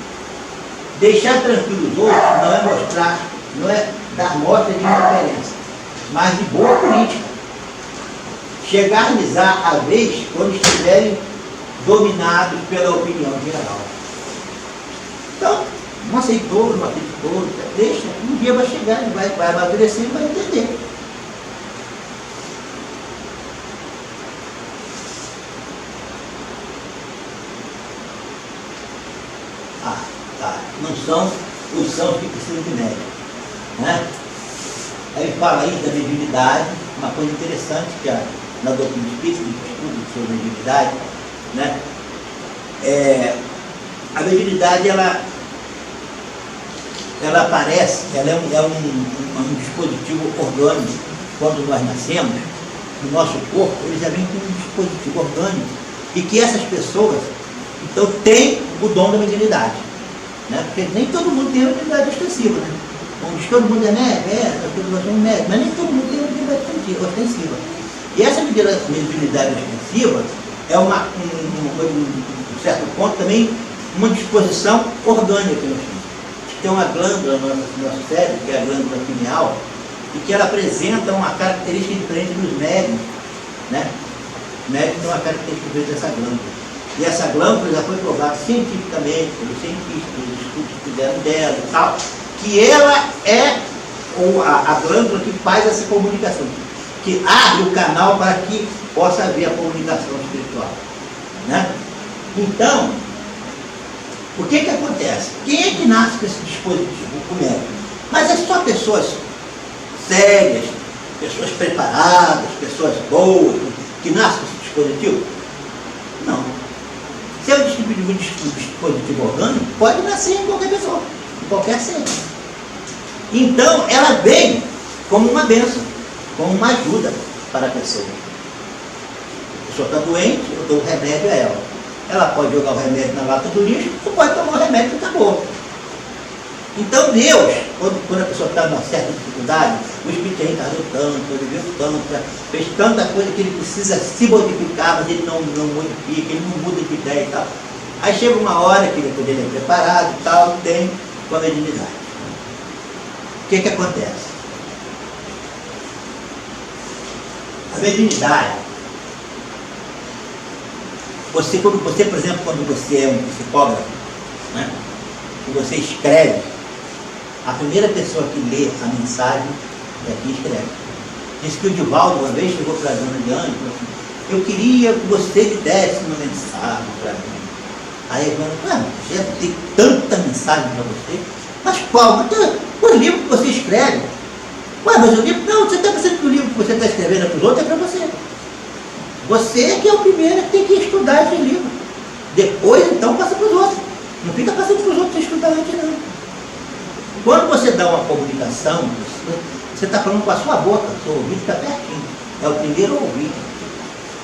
Deixar tranquilos os outros não é mostrar, não é dar mostra de indiferença, mas de boa política. Chegar-lhes-á a vez quando estiverem dominados pela opinião geral. Então, não aceitou, não acreditou, deixa, um dia vai chegar, ele vai amadurecer e vai entender. Não são os sãos que precisam de médico. Né? Aí ele fala aí da mediunidade, uma coisa interessante que na doutrina espírita, que estuda sobre mediunidade, né? A mediunidade, ela aparece, ela é um dispositivo orgânico. Quando nós nascemos, no nosso corpo, ele já vem com um dispositivo orgânico, e que essas pessoas, então, têm o dom da mediunidade. Né? Porque nem todo mundo tem a mediunidade ostensiva. Né? Como diz que todo mundo é médico, todos somos médicos, mas nem todo mundo tem a mediunidade ostensiva. E essa mediunidade ostensiva é um certo ponto também, uma disposição orgânica que nós temos. Tem uma glândula no nosso cérebro, que é a glândula pineal, e que ela apresenta uma característica diferente dos médiums. Né? O médium tem uma característica diferente dessa glândula. E essa glândula já foi provada cientificamente pelos cientistas, pelos estudos que fizeram dela e tal, que ela é a glândula que faz essa comunicação, que abre o canal para que possa haver a comunicação espiritual. Né? Então, o que acontece? Quem é que nasce com esse dispositivo? O médico. Mas é só pessoas sérias, pessoas preparadas, pessoas boas, que nascem com esse dispositivo? Não. Se é um dispositivo orgânico, pode nascer em qualquer pessoa, em qualquer ser. Então, ela vem como uma bênção, como uma ajuda para a pessoa. A pessoa está doente, eu dou o remédio a ela. Ela pode jogar o remédio na lata do lixo, ou pode tomar o remédio e acabou. Então, Deus, quando a pessoa está numa certa dificuldade, o Espírito reencarnou tanto, ele viu tanto, fez tanta coisa que ele precisa se modificar, mas ele não modifica, ele não muda de ideia e tal. Aí chega uma hora que ele é preparado e tal, tem com a mediunidade. O que acontece? A mediunidade, por exemplo, quando você é um psicógrafo, né, e você escreve, a primeira pessoa que lê a mensagem é quem escreve. Diz que o Divaldo uma vez chegou para a dona Diane e falou assim: eu queria que você me desse uma mensagem para mim. Aí ele falou: já tem tanta mensagem para você, mas qual? O livro que você escreve. Ué, mas o livro, não, você está pensando que o livro que você está escrevendo é para os outros, é para você. Você que é o primeiro que tem que estudar esse livro. Depois, então, passa para os outros. Não fica passando para os outros estudar antes, não. Quando você dá uma comunicação, você está falando com a sua boca, o seu ouvido está pertinho. É o primeiro ouvido.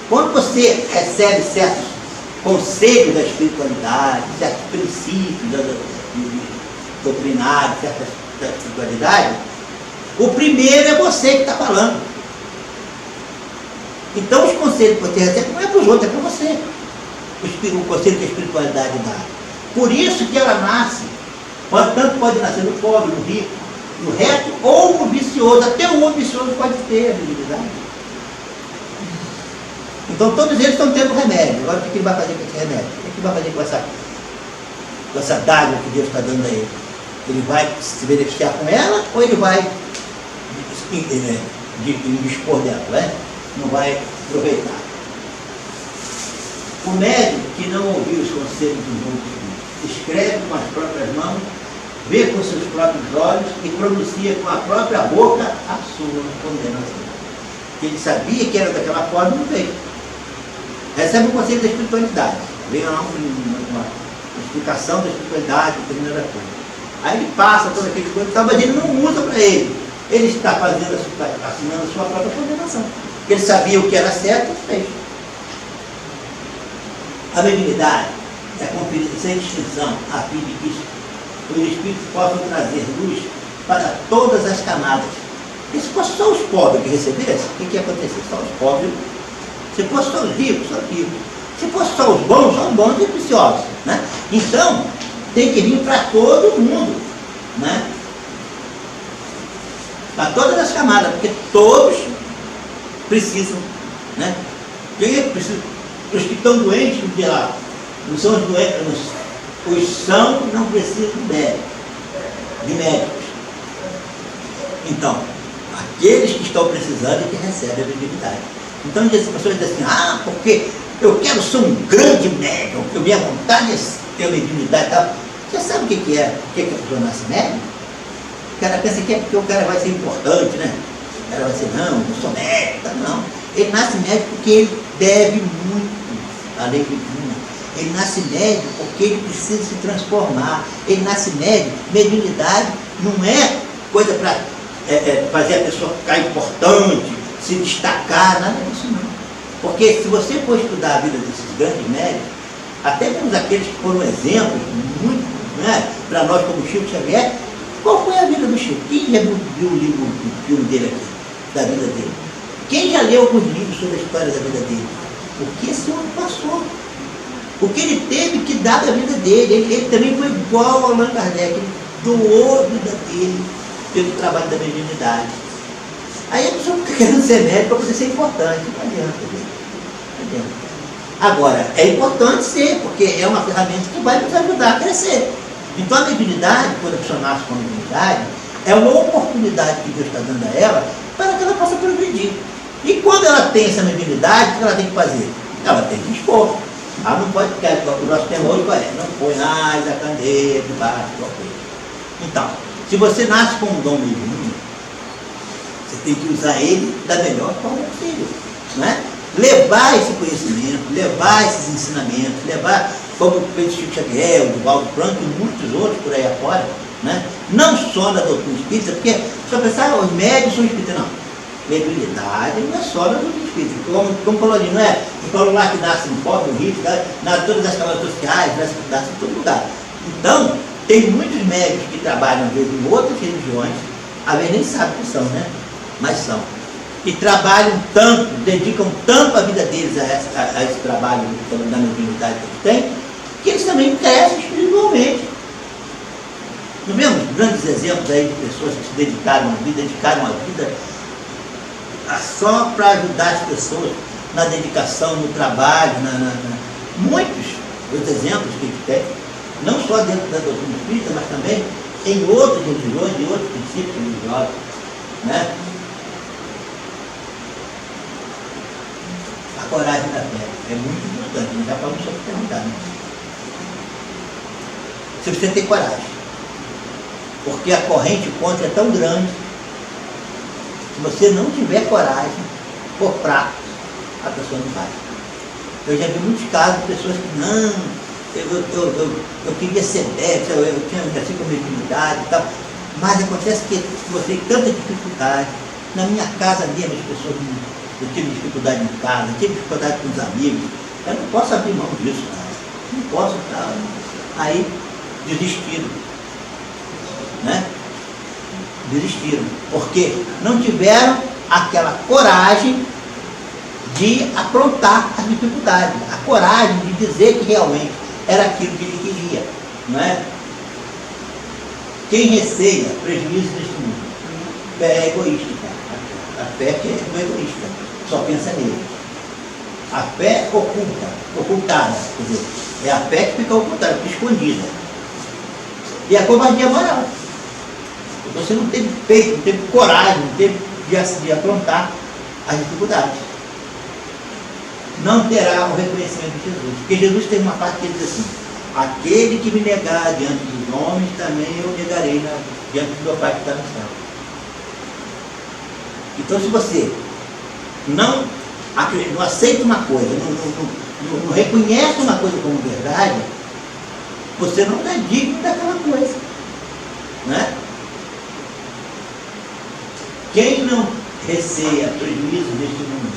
Quando você recebe certos conselhos da espiritualidade, certos princípios doutrinários, certas espiritualidade, o primeiro é você que está falando. Então os conselhos que você recebe não é para os outros, é para você. O conselho que a espiritualidade dá. Por isso que ela nasce. Tanto pode nascer no pobre, no rico, no reto ou no vicioso. Até o homem vicioso pode ter a divinidade. Então todos eles estão tendo remédio. Agora o que ele vai fazer com esse remédio? O que ele vai fazer com essa dádiva que Deus está dando a ele? Ele vai se beneficiar com ela ou ele vai dispor dela, né? Não vai aproveitar. O médico que não ouviu os conselhos dos outros, escreve com as próprias mãos, vê com seus próprios olhos e pronuncia com a própria boca a sua condenação. Ele sabia que era daquela forma e não veio. Recebe o conselho da espiritualidade. Vem lá uma explicação da espiritualidade, determinada coisa. Aí ele passa toda aquela coisa, mas ele não usa para ele. Ele está assinando a sua própria condenação. Ele sabia o que era certo e fez. A mediunidade é conferida sem distinção, a fim de que os espíritos possam trazer luz para todas as camadas. E se fosse só os pobres que recebessem, o que ia acontecer? Só os pobres. Se fosse só os ricos, só os ricos. Se fosse só os bons e preciosos. Né? Então, tem que vir para todo mundo. Né? Para todas as camadas, porque todos precisam. Né? Quem é que precisa? Os que estão doentes, porque lá, não são os doentes, os são não precisam de médicos. Então, aqueles que estão precisando é que recebem a mediunidade. Então, as pessoas dizem assim, porque eu quero ser um grande médium, porque minha vontade é ter mediunidade e tal. Você sabe o que é? Por que a pessoa nasce médium? O cara pensa que é porque o cara vai ser importante, né? O cara vai dizer, não, eu sou médium, não. Ele nasce médium porque ele deve muito à lei divina. Ele nasce médium porque ele precisa se transformar. Ele nasce médium. Mediunidade não é coisa para fazer a pessoa ficar importante, se destacar, nada disso não. Porque se você for estudar a vida desses grandes médios, até mesmo aqueles que foram exemplos muito, né, para nós como Chico Xavier, qual foi a vida do Chico? Quem já viu o filme dele aqui, da vida dele? Quem já leu alguns livros sobre a história da vida dele? O que esse homem passou? O que ele teve que dar da vida dele? Ele também foi igual ao Allan Kardec, ele doou a vida dele pelo trabalho da mediunidade. Aí a pessoa fica querendo ser médico para poder ser importante. Não adianta, gente. Não adianta. Agora, é importante ser, porque é uma ferramenta que vai nos ajudar a crescer. Então a mediunidade, quando a pessoa nasce com a mediunidade, é uma oportunidade que Deus está dando a ela para que ela possa progredir. E quando ela tem essa mediunidade, o que ela tem que fazer? Ela tem que expor. Ela não pode ficar, o nosso tema hoje qual é? Não põe mais a candeia debaixo do alqueire. Então, se você nasce com um dom mediúnico, você tem que usar ele da melhor forma possível. Né? Levar esse conhecimento, levar esses ensinamentos, levar, como fez Chico Xavier, o Divaldo Franco e muitos outros por aí afora, né? Não só na doutrina espírita, porque só pensar, os médios são espíritas, não. Mediunidade não é só na doutrina espírita. Como falou ali, não é? Ele falou lá que nasce no pobre, no rico, nas todas as camadas sociais, nasce em todo lugar. Então, tem muitos médicos que trabalham, às vezes, em outras religiões, às vezes nem sabem que são, né? Mas são. E trabalham tanto, dedicam tanto a vida deles a esse trabalho da mediunidade que eles têm, que eles também crescem espiritualmente. Não vemos grandes exemplos aí de pessoas que se dedicaram a vida só para ajudar as pessoas na dedicação, no trabalho, muitos os exemplos que a gente tem, não só dentro da doutrina espírita, mas também em outras religiões, em outros princípios religiosos. Né? A coragem da fé é muito importante, nós já falamos sobre eternidade. Se você tem coragem, porque a corrente contra é tão grande, se você não tiver coragem, for fraco, a pessoa não vai. Eu já vi muitos casos de pessoas que não, eu queria ser médico, eu tinha assim com mediunidade e tal, mas acontece que você tem tanta dificuldade. Na minha casa mesmo, as pessoas, eu tive dificuldade em casa, tive dificuldade com os amigos, eu não posso abrir mão disso, cara. Não posso, tá? Aí desistiram, né? Desistiram, porque não tiveram aquela coragem de aprontar as dificuldades, a coragem de dizer que realmente era aquilo que ele queria, não é? Quem receia prejuízo neste mundo? Fé é egoísta, cara. A fé que é egoísta, só pensa nele. A fé ocultada, quer dizer, é a fé que fica ocultada, fica escondida. E a covardia moral. Você não teve peito, não teve coragem, não teve de aprontar as dificuldades. Não terá o reconhecimento de Jesus. Porque Jesus tem uma parte que ele diz assim: aquele que me negar diante dos homens, também eu negarei diante do meu Pai que está no céu. Então, se você não aceita uma coisa, não reconhece uma coisa como verdade, você não é digno daquela coisa. Né? Quem não receia prejuízo neste mundo?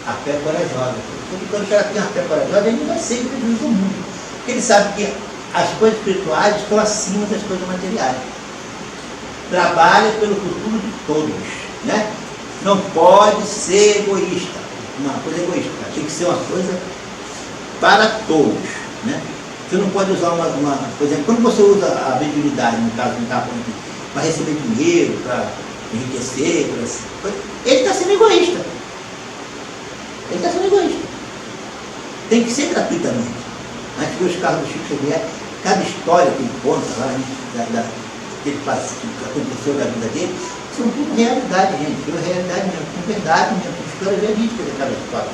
A fé corajosa. Porque quando o cara tem a fé corajosa, ele não vai ser o prejuízo do mundo. Porque ele sabe que as coisas espirituais estão acima das coisas materiais. Trabalha pelo futuro de todos. Né? Não pode ser egoísta. Uma coisa egoísta. Tem que ser uma coisa para todos. Né? Você não pode usar por exemplo, quando você usa a mediunidade, no caso não está falando, para receber dinheiro, para enriquecer, ele está sendo egoísta. Ele está sendo egoísta. Tem que ser gratuitamente. A gente vê os casos do Chico Xavier, cada história que ele conta lá, que aconteceu da vida dele, são tudo realidade, gente. Foi realidade mesmo, com verdade mesmo, com história verídica daquela história.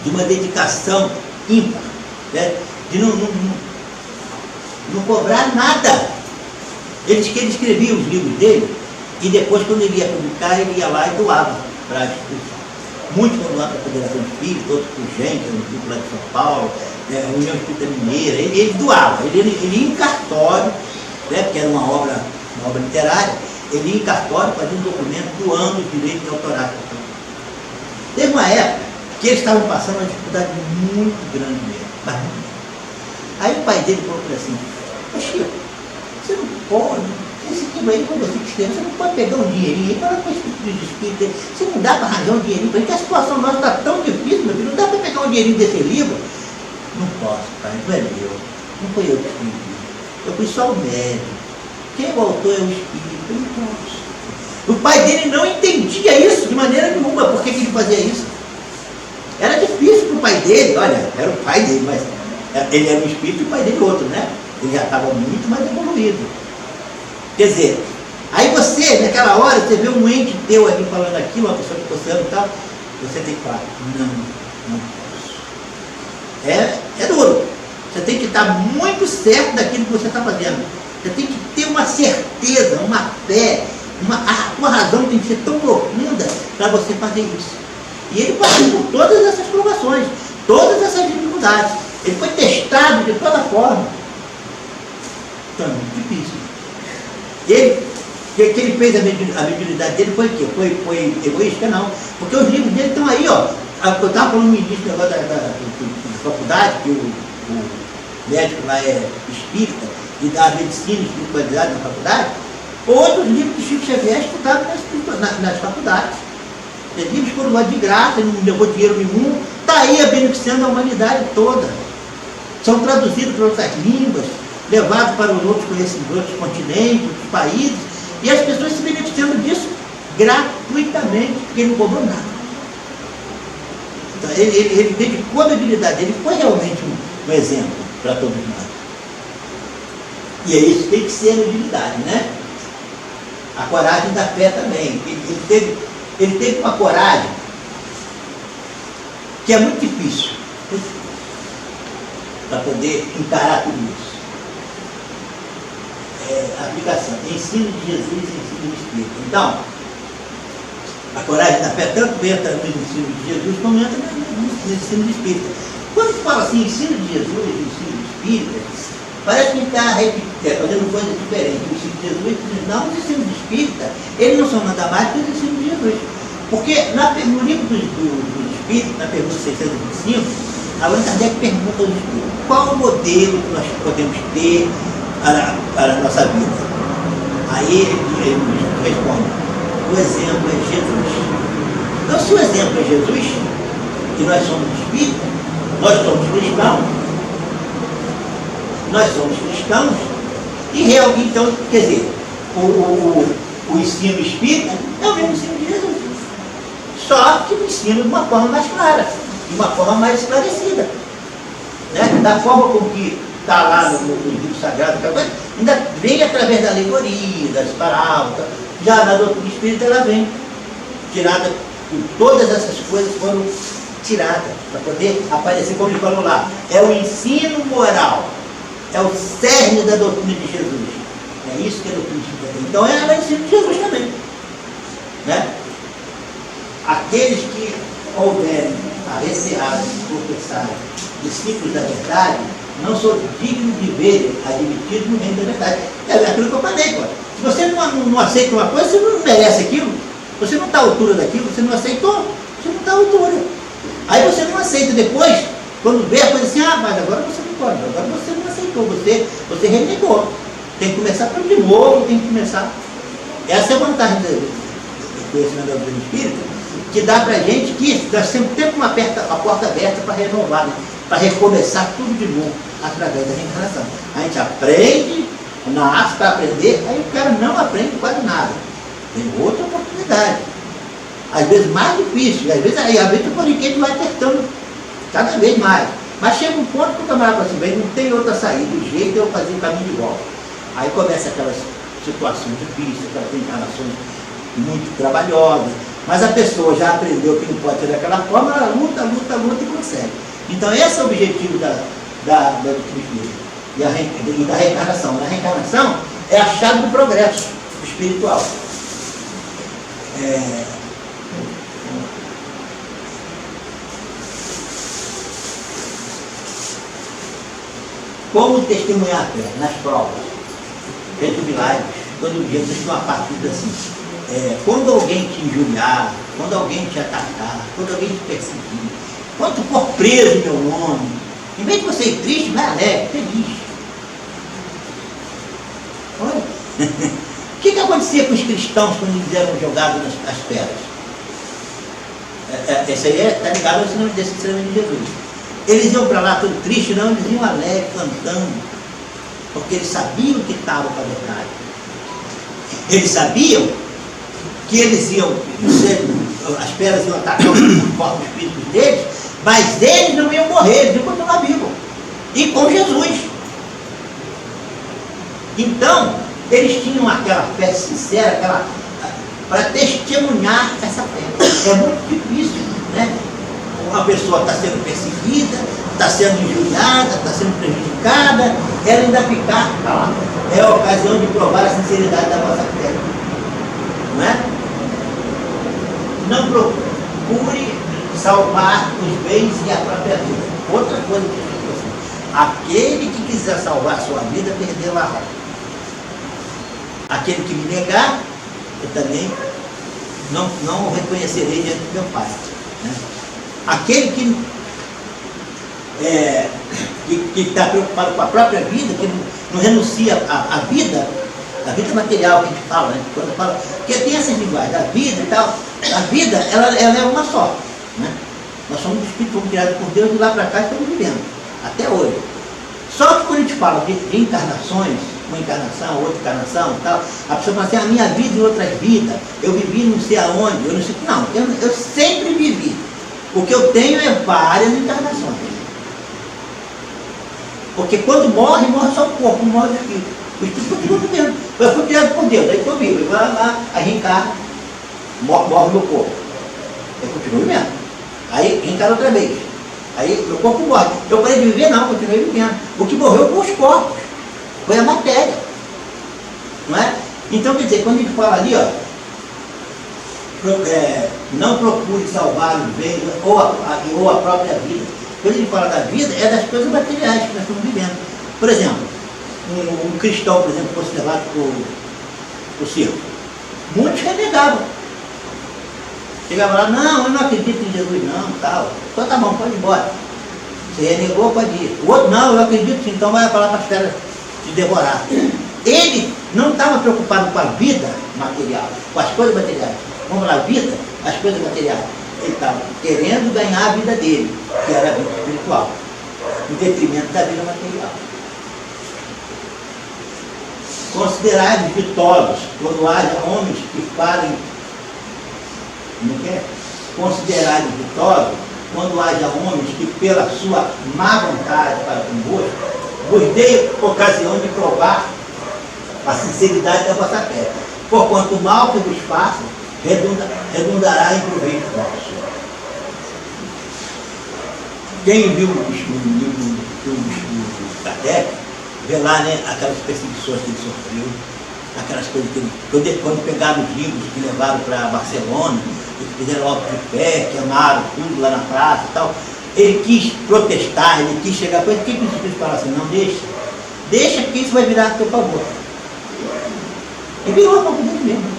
De uma dedicação ímpar, né? De não cobrar nada. Ele disse que ele escrevia os livros dele e depois, quando ele ia publicar, ele ia lá e doava para a instituição. Muitos foram lá para a Federação Espírita, outros para o gente, no grupo lá de São Paulo, a União Espírita Mineira. Ele doava, ele ia em cartório, né, porque era uma obra literária, ele ia em cartório, fazia um documento doando o direito de autorar. Teve uma época que eles estavam passando uma dificuldade muito grande mesmo, mas muito grande. Aí o pai dele falou assim: Chico, você não pode, esse livro aí, quando você escreve, você não pode pegar um dinheirinho aí para com esse tipo de espírito, você não dá para arranjar um dinheirinho, porque a situação nossa está tão difícil, meu filho, não dá para pegar um dinheirinho desse livro. Não posso, pai, não é meu, não foi eu que escrevi, eu fui só o médico, quem é o autor é o espírito, eu não posso. O pai dele não entendia isso de maneira nenhuma, por que ele fazia isso? Era difícil para o pai dele, olha, era o pai dele, mas ele era um espírito e o pai dele outro, né? Ele já estava muito mais evoluído. Quer dizer, aí você, naquela hora, você vê um ente teu ali falando aquilo, uma pessoa que você ama e tal, você tem que falar: não posso. É duro. Você tem que estar muito certo daquilo que você está fazendo. Você tem que ter uma certeza, uma fé, a tua razão tem que ser tão profunda para você fazer isso. E ele passou por todas essas provações, todas essas dificuldades. Ele foi testado de toda forma. Então é muito difícil. Ele fez a mediunidade dele foi o quê? Foi egoísta? Não. Porque os livros dele estão aí, ó. Eu estava falando no início da faculdade, que o médico lá é espírita e dá medicina e espiritualidade na faculdade. Outros livros do Chico Xavier estudados nas faculdades. Os livros foram lá de graça, ele não levou dinheiro nenhum. Está aí a beneficiando a humanidade toda. São traduzidos para outras línguas, levados para os outros conhecimentos, outros continentes, outros países, e as pessoas se beneficiando disso gratuitamente, porque ele não cobrou nada. Então, ele dedicou a habilidade, ele foi realmente um exemplo para todos nós. E é isso que tem que ser a habilidade, né? A coragem da fé também. Ele teve uma coragem que é muito difícil para poder encarar tudo isso. A aplicação, ensino de Jesus e ensino do Espírito. Então, a coragem da fé tanto entra no ensino de Jesus como entra no ensino do Espírito. Quando fala assim, ensino de Jesus e ensino do Espírito, parece que está fazendo coisas diferentes. O ensino de Jesus, não, o ensino do Espírito, eles não são nada mais que o ensino de Jesus. Porque no livro do Espírito, na pergunta 625, Allan Kardec pergunta aos Espíritos: qual o modelo que nós podemos ter para a nossa vida? Aí ele responde: o exemplo é Jesus. Então, se o exemplo é Jesus, que nós somos espíritas, nós somos cristãos, e realmente, então, quer dizer, o ensino espírita é o mesmo ensino de Jesus. Só que o ensino de uma forma mais clara, de uma forma mais esclarecida. Né? Da forma como que está lá no livro sagrado, ainda vem através da alegoria, das parábolas. Já na doutrina espírita ela vem tirada, todas essas coisas foram tiradas, para poder aparecer, como ele falou lá, é o ensino moral, é o cerne da doutrina de Jesus. É isso que a doutrina espírita tem. Então ela é o ensino de Jesus também. Né? Aqueles que houverem a recear e professarem discípulos da verdade, não são dignos de verem admitidos no reino da verdade. É aquilo que eu falei, pô. Se você não aceita uma coisa, você não merece aquilo. Você não está à altura daquilo, você não aceitou, você não está à altura. Aí você não aceita depois, quando vê a coisa assim, mas agora você não pode, agora você não aceitou, você renegou. Tem que começar tudo de novo, tem que começar. Essa é a vantagem do conhecimento da doutrina espírita, que dá para a gente que nós sempre temos a porta aberta para renovar, né? Para recomeçar tudo de novo, através da reencarnação. A gente aprende, nasce para aprender, aí o cara não aprende quase nada. Tem outra oportunidade. Às vezes mais difícil, às vezes o poliquete vai apertando cada vez mais. Mas chega um ponto que o camarada fala assim, bem, não tem outra saída, o jeito é eu fazer o caminho de volta. Aí começa aquelas situações difíceis, aquelas encarnações muito trabalhosas. Mas a pessoa já aprendeu que não pode ser daquela forma, ela luta e consegue. Então esse é o objetivo da doutrina e da reencarnação. A reencarnação é a chave do progresso espiritual. Como testemunhar a fé nas provas, entre milagres, quando Jesus tem uma partida assim. Quando alguém te injuriar, quando alguém te atacar, quando alguém te perseguir, quando tu for preso em meu nome, em vez de você ir triste, vai alegre, feliz. Olha. O que acontecia com os cristãos quando eles eram jogados nas pedras? Esse aí está ligado ao ensinamento de Jesus. Eles iam para lá todo triste, não, eles iam alegre, cantando, porque eles sabiam que estavam com a verdade. Eles sabiam que eles iam, as pedras iam atacar o corpo do espírito deles, mas eles não iam morrer, eles iam continuar vivos. E com Jesus. Então, eles tinham aquela fé sincera, para testemunhar essa fé. É muito difícil, né? Uma pessoa está sendo perseguida, está sendo injuriada, está sendo prejudicada, ela ainda ficar calada. É a ocasião de provar a sinceridade da nossa fé. Não é? Não procure salvar os bens e a própria vida. Outra coisa que eu digo assim, aquele que quiser salvar a sua vida, perdeu a alma. Aquele que me negar, eu também não o reconhecerei diante do meu Pai. Né? Aquele que está preocupado com a própria vida, que não renuncia à vida material que a gente fala, né? Quando fala, porque tem essa linguagem, a vida e tal, a vida ela é uma só. Né? Nós somos espíritos, fomos criados por Deus, de lá para cá estamos vivendo, até hoje. Só que quando a gente fala de encarnações, uma encarnação, outra encarnação e tal, a pessoa fala assim, a minha vida em outras vidas, eu vivi não sei aonde, eu não sei. Não, eu sempre vivi. O que eu tenho é várias encarnações. Porque quando morre só o corpo, não morre o espírito. O espírito continua vivendo. Eu fui criado por Deus, aí estou vivo. Eu vou lá, aí reencarno, morre meu corpo. Eu continuo vivendo. Aí reencarno outra vez. Aí meu corpo morre. Eu parei de viver, não, continuei vivendo. O que morreu foi os corpos. Foi a matéria. Não é? Então, quer dizer, quando a gente fala ali, ó, não procure salvar os bens ou a própria vida. Quando a gente fala da vida, é das coisas materiais que nós estamos vivendo. Por exemplo, um cristão, por exemplo, fosse levado para o circo. Muitos renegavam. Chegavam lá, não, eu não acredito em Jesus não, tal. Então tá bom, pode ir embora. Você renegou, pode ir. O outro, não, eu acredito sim, então vai falar para as feras te devorar. Ele não estava preocupado com a vida material, com as coisas materiais. Vamos lá, vida, as coisas materiais. Ele estava querendo ganhar a vida dele, que era a vida espiritual, em detrimento da vida material. Considerai-vos ditosos quando haja homens que falem. Como é? Considerai-vos ditosos quando haja homens que, pela sua má vontade para convosco, vos dê ocasião de provar a sinceridade da vossa fé. Porquanto o mal que vos faça redundará em proveito vosso. Quem viu o livro do Kardec, vê lá, né, aquelas perseguições que ele sofreu, aquelas coisas que ele, quando pegaram os livros que levaram para Barcelona, que fizeram obra de fé, queimaram tudo lá na praça e tal, ele quis protestar, ele quis chegar para ele, o que os espíritos falaram assim? Não, deixa que isso vai virar a teu favor. E virou a favor dele mesmo.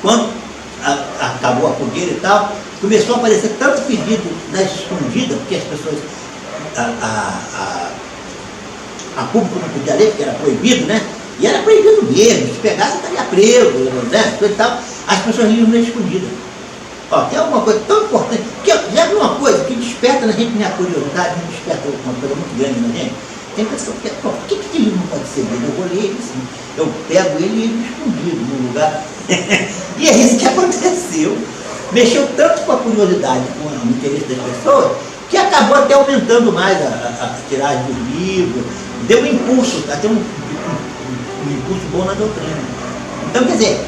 Quando acabou a fogueira e tal, começou a aparecer tanto pedido das escondidas, porque as pessoas, a público não podia ler, porque era proibido, né? E era proibido mesmo, se pegasse estaria preso, né? Coisa e tal. As pessoas liam na escondida. Ó, tem alguma coisa tão importante, que já viu uma coisa que desperta na gente minha curiosidade, me desperta uma coisa muito grande na gente. Tem pessoa que, por que esse livro não pode ser lido? Eu vou ler ele assim. Eu pego ele e ele escondido num lugar. E é isso que aconteceu. Mexeu tanto com a curiosidade, com o interesse das pessoas, que acabou até aumentando mais a tiragem do livro, deu um impulso, até um impulso bom na doutrina. Então, quer dizer,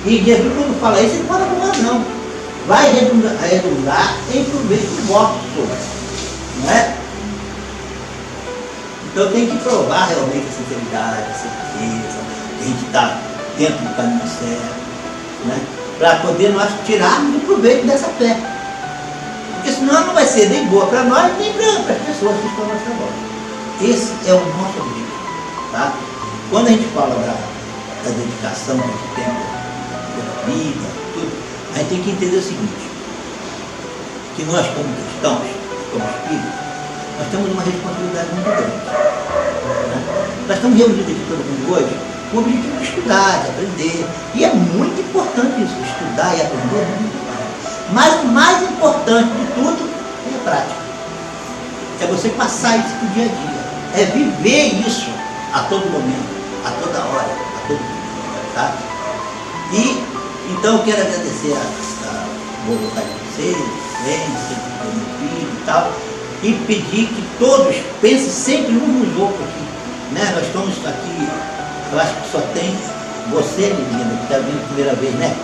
e Jesus quando fala isso, ele fala com não. Vai redundar em proveito vosso, não é? Então tem que provar realmente a sinceridade, a certeza, que a gente está dentro do caminho certo, né? Para poder nós tirarmos o proveito dessa fé. Porque senão não vai ser nem boa para nós, nem para as pessoas que estão à nossa volta. Esse é o nosso objetivo. Tá? Quando a gente fala da dedicação que a gente tem pela vida, tudo, a gente tem que entender o seguinte, que nós como cristãos, como espíritos, nós temos uma responsabilidade muito grande. Né? Nós estamos reunidos aqui todo mundo hoje com o objetivo de estudar, de aprender. E é muito importante isso, estudar e aprender é muito importante. Mas o mais importante de tudo é a prática. É você passar isso para o dia a dia. É viver isso a todo momento, a toda hora, a todo dia. Tá? E então eu quero agradecer a boa vontade de vocês, do meu filho e tal, e pedir que todos pensem sempre uns nos outros aqui. Né? Nós estamos aqui, eu acho que só tem você, menina, que está vindo a primeira vez, né?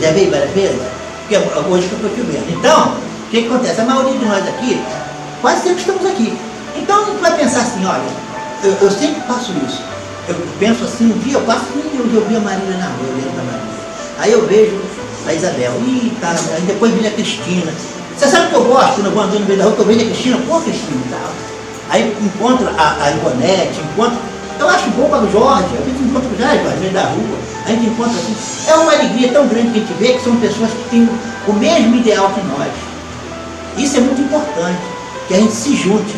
Já veio várias vezes? Porque hoje que eu estou te vendo. Então, o que acontece? A maioria de nós aqui, quase sempre estamos aqui. Então a gente vai pensar assim, olha, eu sempre faço isso. Eu penso assim, um dia eu passo e eu vi a Marília na rua, eu lembro da Marília. Aí eu vejo a Isabel, aí depois vejo a Cristina. Você sabe que eu gosto, quando eu vou andando no meio da rua, que eu vejo a Cristina, pô, Cristina e tal. Aí encontro a Ivonete, eu acho bom para o Jorge, a gente encontra o Jorge no meio da rua, a gente encontra assim. É uma alegria tão grande que a gente vê que são pessoas que têm o mesmo ideal que nós. Isso é muito importante, que a gente se junte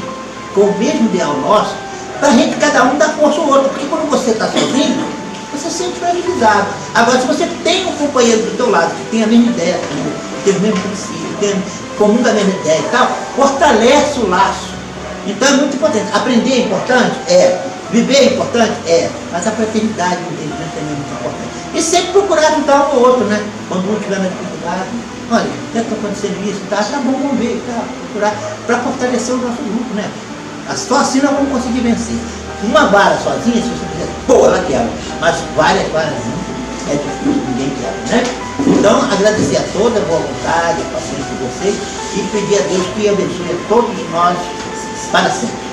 com o mesmo ideal nosso, para a gente, cada um, dar força ao outro, porque quando você está sozinho, você se sente fragilizado. Agora, se você tem um companheiro do teu lado que tem a mesma ideia, que tem o mesmo princípio, tem comum da mesma ideia e tal, fortalece o laço. Então é muito importante. Aprender é importante? É. Viver é importante? É. Mas a fraternidade, o entendimento também é muito importante. E sempre procurar ajudar um ao outro, né? Quando um estiver na dificuldade, olha, está acontecendo isso, tá bom, vamos ver, tá? Procurar para fortalecer o nosso grupo, né? Só assim nós vamos conseguir vencer. Uma vara sozinha, se você quiser, pô, ela quebra. Mas várias varas juntas é difícil, ninguém quebra, né? Então, agradecer a toda a boa vontade, a paciência de vocês e pedir a Deus que abençoe a todos nós para sempre.